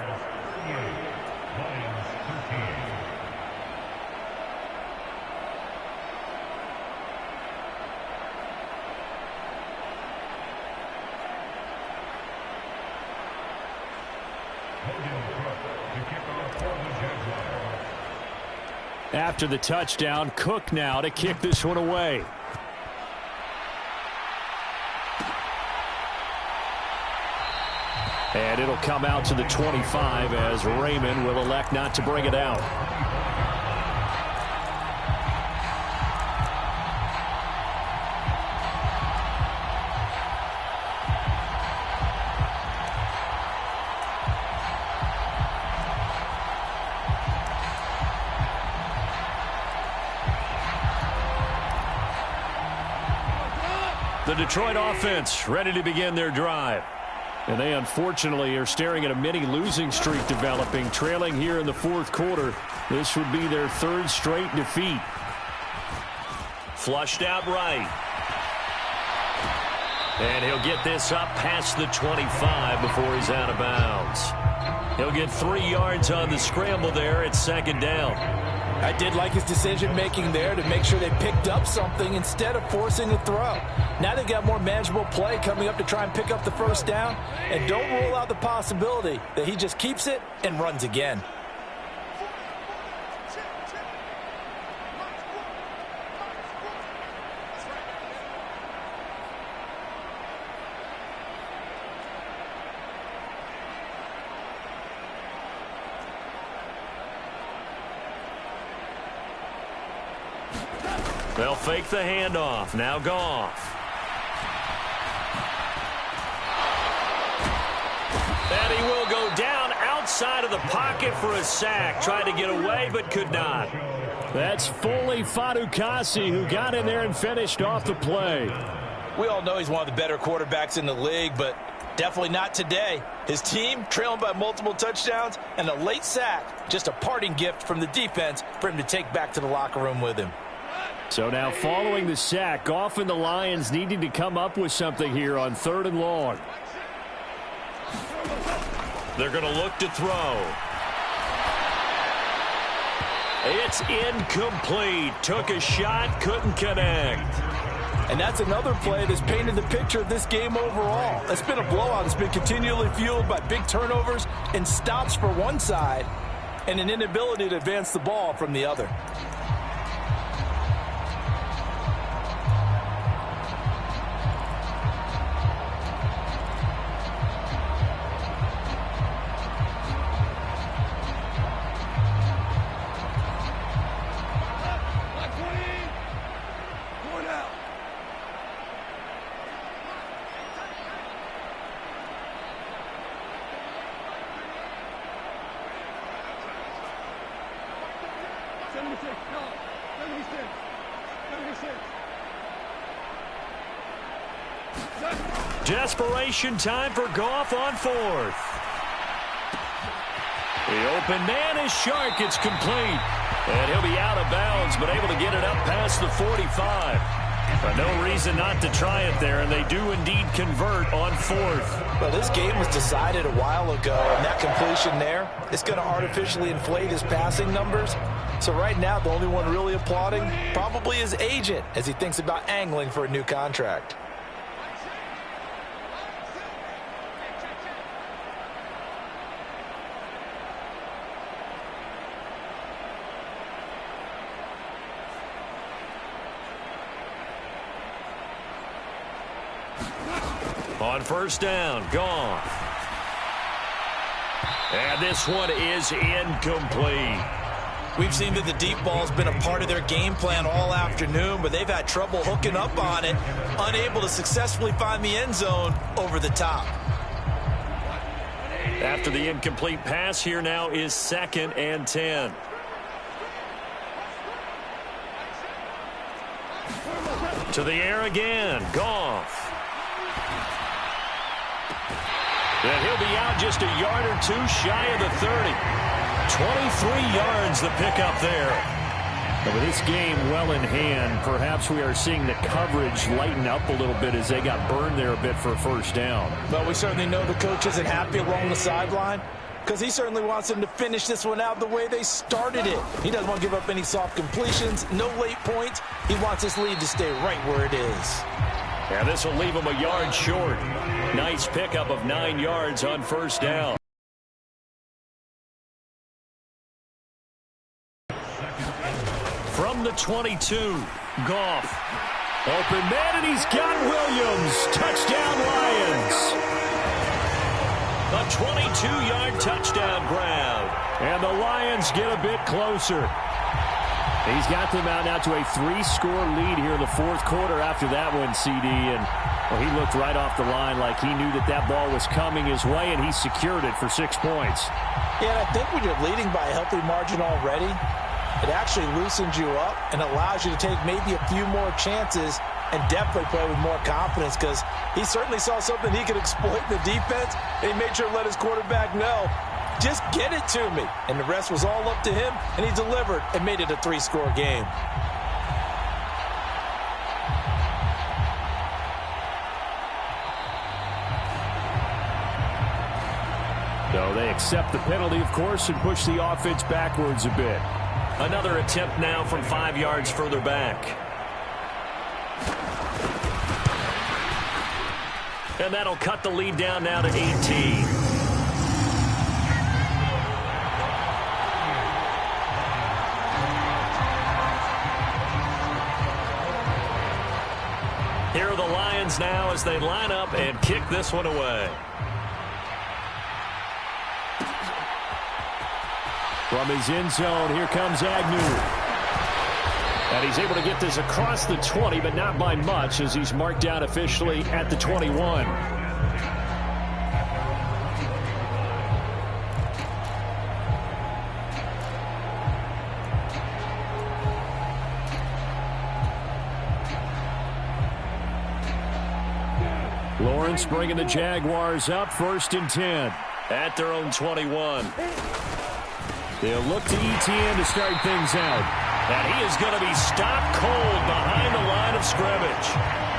After the touchdown, Cook now to kick this one away. And it'll come out to the 25 as Raymond will elect not to bring it out. The Detroit offense ready to begin their drive. And they unfortunately are staring at a mini losing streak developing, trailing here in the 4th quarter. This would be their 3rd straight defeat. Flushed out right. And he'll get this up past the 25 before he's out of bounds. He'll get 3 yards on the scramble there at 2nd down. I did like his decision-making there to make sure they picked up something instead of forcing a throw. Now they've got more manageable play coming up to try and pick up the 1st down. And don't rule out the possibility that he just keeps it and runs again. They'll fake the handoff. Now Goff. And he will go down outside of the pocket for a sack. Tried to get away, but could not. That's Foley Fatukasi who got in there and finished off the play. We all know he's one of the better quarterbacks in the league, but definitely not today. His team trailing by multiple touchdowns and a late sack. Just a parting gift from the defense for him to take back to the locker room with him. So now following the sack, Goff and the Lions needing to come up with something here on 3rd and long. They're going to look to throw. It's incomplete. Took a shot, couldn't connect. And that's another play that's painted the picture of this game overall. It's been a blowout. It's been continually fueled by big turnovers and stops for one side and an inability to advance the ball from the other. Desperation time for Goff on 4th. The open man is Shark. It's complete. And he'll be out of bounds, but able to get it up past the 45. But no reason not to try it there, and they do indeed convert on 4th. Well, this game was decided a while ago, and that completion there is going to artificially inflate his passing numbers. So right now, the only one really applauding probably his agent as he thinks about angling for a new contract. On 1st down, Goff. And this one is incomplete. We've seen that the deep ball has been a part of their game plan all afternoon, but they've had trouble hooking up on it, unable to successfully find the end zone over the top. After the incomplete pass, here now is 2nd and 10. To the air again. Goff. And he'll be out just a yard or two shy of the 30. 23 yards the pickup there. And with this game well in hand, perhaps we are seeing the coverage lighten up a little bit as they got burned there a bit for a first down. Well, we certainly know the coach isn't happy along the sideline because he certainly wants them to finish this one out the way they started it. He doesn't want to give up any soft completions, no late points. He wants his lead to stay right where it is. Yeah, this will leave him a yard short. Nice pickup of 9 yards on first down. From the 22, Goff. Open man, and he's got Williams. Touchdown, Lions. A 22-yard touchdown grab. And the Lions get a bit closer. He's got them out now to a 3-score lead here in the fourth quarter after that one, CD. And well, he looked right off the line like he knew that that ball was coming his way, and he secured it for 6 points. Yeah, and I think when you're leading by a healthy margin already, it actually loosens you up and allows you to take maybe a few more chances and definitely play with more confidence because he certainly saw something he could exploit in the defense, and he made sure to let his quarterback know, just get it to me. And the rest was all up to him, and he delivered and made it a 3-score game. No, they accept the penalty, of course, and push the offense backwards a bit. Another attempt now from 5 yards further back. And that'll cut the lead down now to 18. Here are the Lions now as they line up and kick this one away. From his end zone, here comes Agnew. And he's able to get this across the 20, but not by much as he's marked out officially at the 21. Lawrence bringing the Jaguars up, 1st and 10. At their own 21. They'll look to Etienne to start things out. And he is going to be stopped cold behind the line of scrimmage.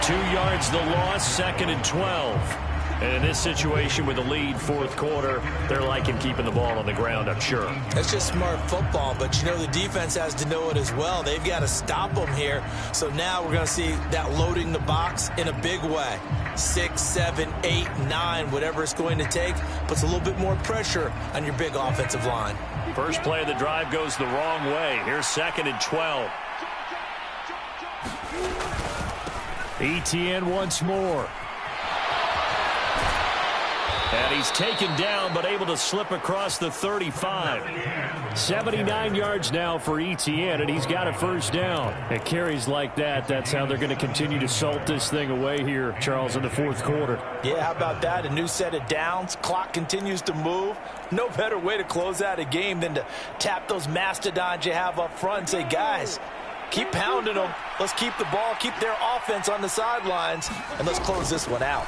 2 yards the loss, 2nd and 12. And in this situation with the lead, fourth quarter, they're liking keeping the ball on the ground, I'm sure. That's just smart football, but you know the defense has to know it as well. They've got to stop them here. So now we're going to see that loading the box in a big way. 6, 7, 8, 9, whatever it's going to take, puts a little bit more pressure on your big offensive line. First play of the drive goes the wrong way. Here's 2nd and 12. Etienne once more. And he's taken down, but able to slip across the 35. 79 yards now for Etienne, and he's got a first down. It carries like that. That's how they're going to continue to salt this thing away here, Charles, in the fourth quarter. Yeah, how about that? A new set of downs. Clock continues to move. No better way to close out a game than to tap those mastodons you have up front and say, guys, keep pounding them. Let's keep the ball, keep their offense on the sidelines, and let's close this one out.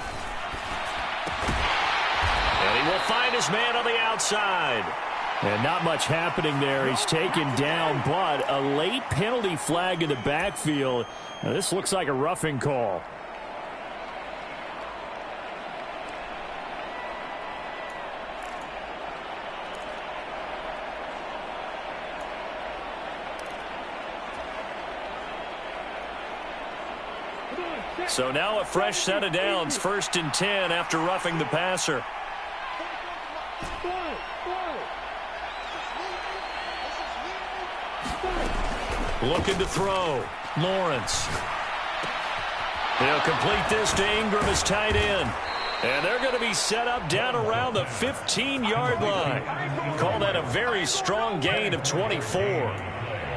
And he will find his man on the outside. And not much happening there. He's taken down, but a late penalty flag in the backfield. Now, this looks like a roughing call. So now a fresh set of downs, 1st and 10 after roughing the passer. Looking to throw. Lawrence. He'll complete this to Ingram as tight end. And they're going to be set up down around the 15-yard line. Call that a very strong gain of 24.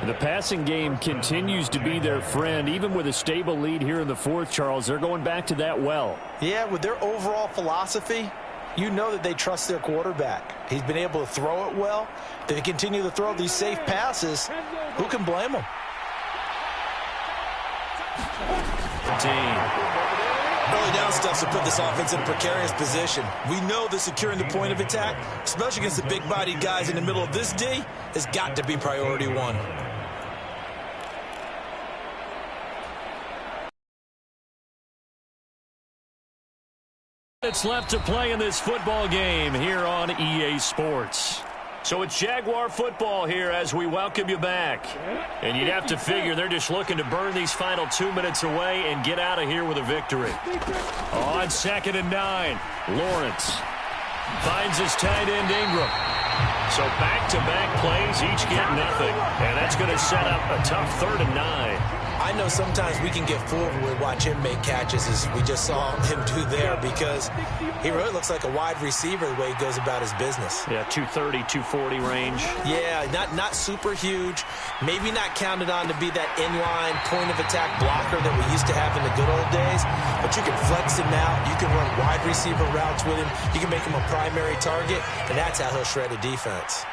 The passing game continues to be their friend. Even with a stable lead here in the fourth, Charles, they're going back to that well. Yeah, with their overall philosophy, you know that they trust their quarterback. He's been able to throw it well. They continue to throw these safe passes. Who can blame them? Early down stuff to put this offense in a precarious position. We know that securing the point of attack, especially against the big-bodied guys in the middle of this D, has got to be priority one. It's left to play in this football game here on EA Sports. So it's Jaguar football here as we welcome you back. And you'd have to figure they're just looking to burn these final 2 minutes away and get out of here with a victory. On 2nd and 9, Lawrence finds his tight end Ingram. So back-to-back plays, each get nothing. And that's going to set up a tough 3rd and 9. I know sometimes we can get fooled when we watch him make catches, as we just saw him do there, because he really looks like a wide receiver the way he goes about his business. Yeah, 230, 240 range. Yeah, not super huge. Maybe not counted on to be that inline point-of-attack blocker that we used to have in the good old days, but you can flex him out. You can run wide receiver routes with him. You can make him a primary target, and that's how he'll shred a defense.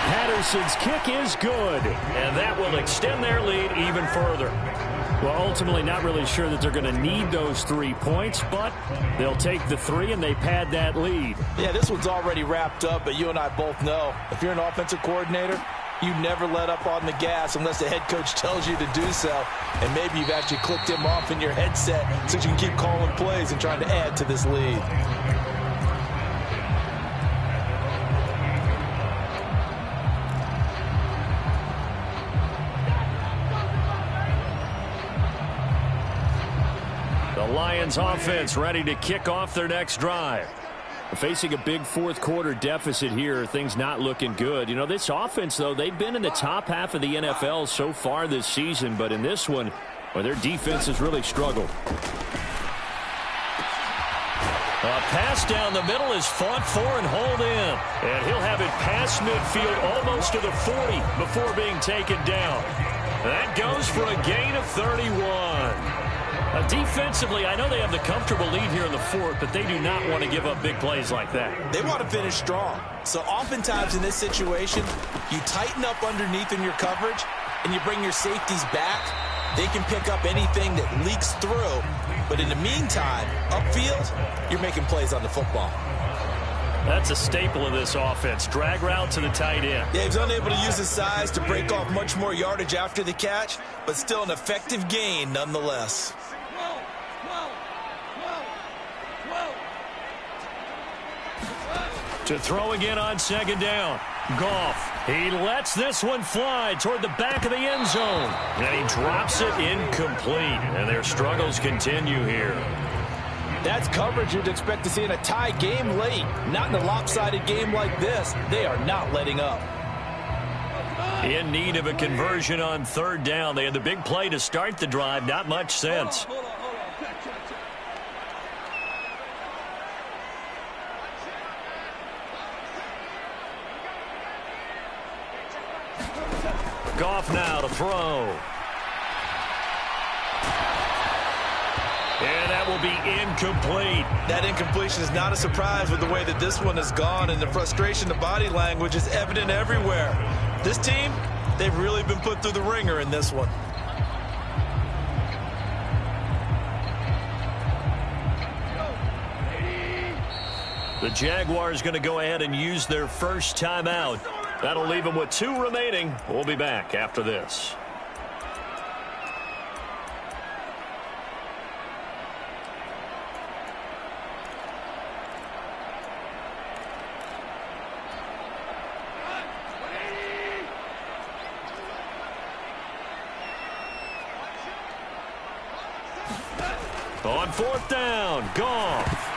Patterson's kick is good, and that will extend their lead even further. Well, ultimately not really sure that they're going to need those 3 points, but they'll take the 3 and they pad that lead. Yeah, this one's already wrapped up, but you and I both know if you're an offensive coordinator, you never let up on the gas unless the head coach tells you to do so. And maybe you've actually clicked him off in your headset so you can keep calling plays and trying to add to this lead. Lions offense ready to kick off their next drive. Facing a big fourth quarter deficit here, things not looking good. You know, this offense, though, they've been in the top half of the NFL so far this season, but in this one, well, their defense has really struggled. A pass down the middle is fought for and hauled in. And he'll have it past midfield almost to the 40 before being taken down. That goes for a gain of 31. Defensively, I know they have the comfortable lead here in the fourth, but they do not want to give up big plays like that. They want to finish strong. So oftentimes in this situation, you tighten up underneath in your coverage, and you bring your safeties back. They can pick up anything that leaks through. But in the meantime, upfield, you're making plays on the football. That's a staple of this offense. Drag route to the tight end. Yeah, he's unable to use his size to break off much more yardage after the catch, but still an effective gain nonetheless. To throw again on 2nd down. Goff. He lets this one fly toward the back of the end zone. And he drops it incomplete. And their struggles continue here. That's coverage you'd expect to see in a tie game late. Not in a lopsided game like this. They are not letting up. In need of a conversion on 3rd down. They had the big play to start the drive. Not much sense. Goff now to throw. And that will be incomplete. That incompletion is not a surprise with the way that this one has gone, and the frustration, the body language is evident everywhere. This team, they've really been put through the ringer in this one. The Jaguars going to go ahead and use their first timeout. That'll leave them with 2 remaining. We'll be back after this. On 4th down, Goff.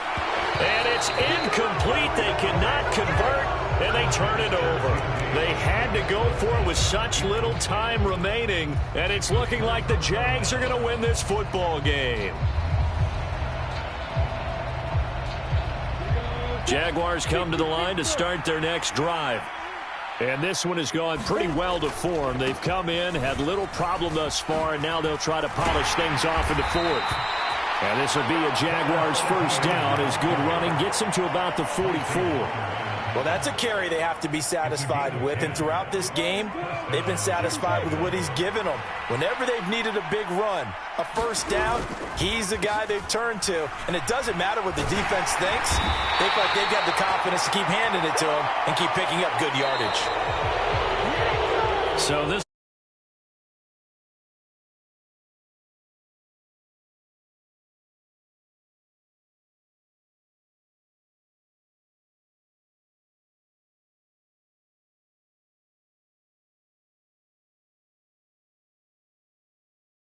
And it's incomplete. They cannot convert, and they turn it over. They had to go for it with such little time remaining, and it's looking like the Jags are going to win this football game. Jaguars come to the line to start their next drive. And this one has gone pretty well to form. They've come in, had little problem thus far, and now they'll try to polish things off in the 4th. And this will be a Jaguars first down as good running gets them to about the 44. Well, that's a carry they have to be satisfied with, and throughout this game, they've been satisfied with what he's given them. Whenever they've needed a big run, a first down, he's the guy they've turned to, and it doesn't matter what the defense thinks. They feel like they've got the confidence to keep handing it to him and keep picking up good yardage. So this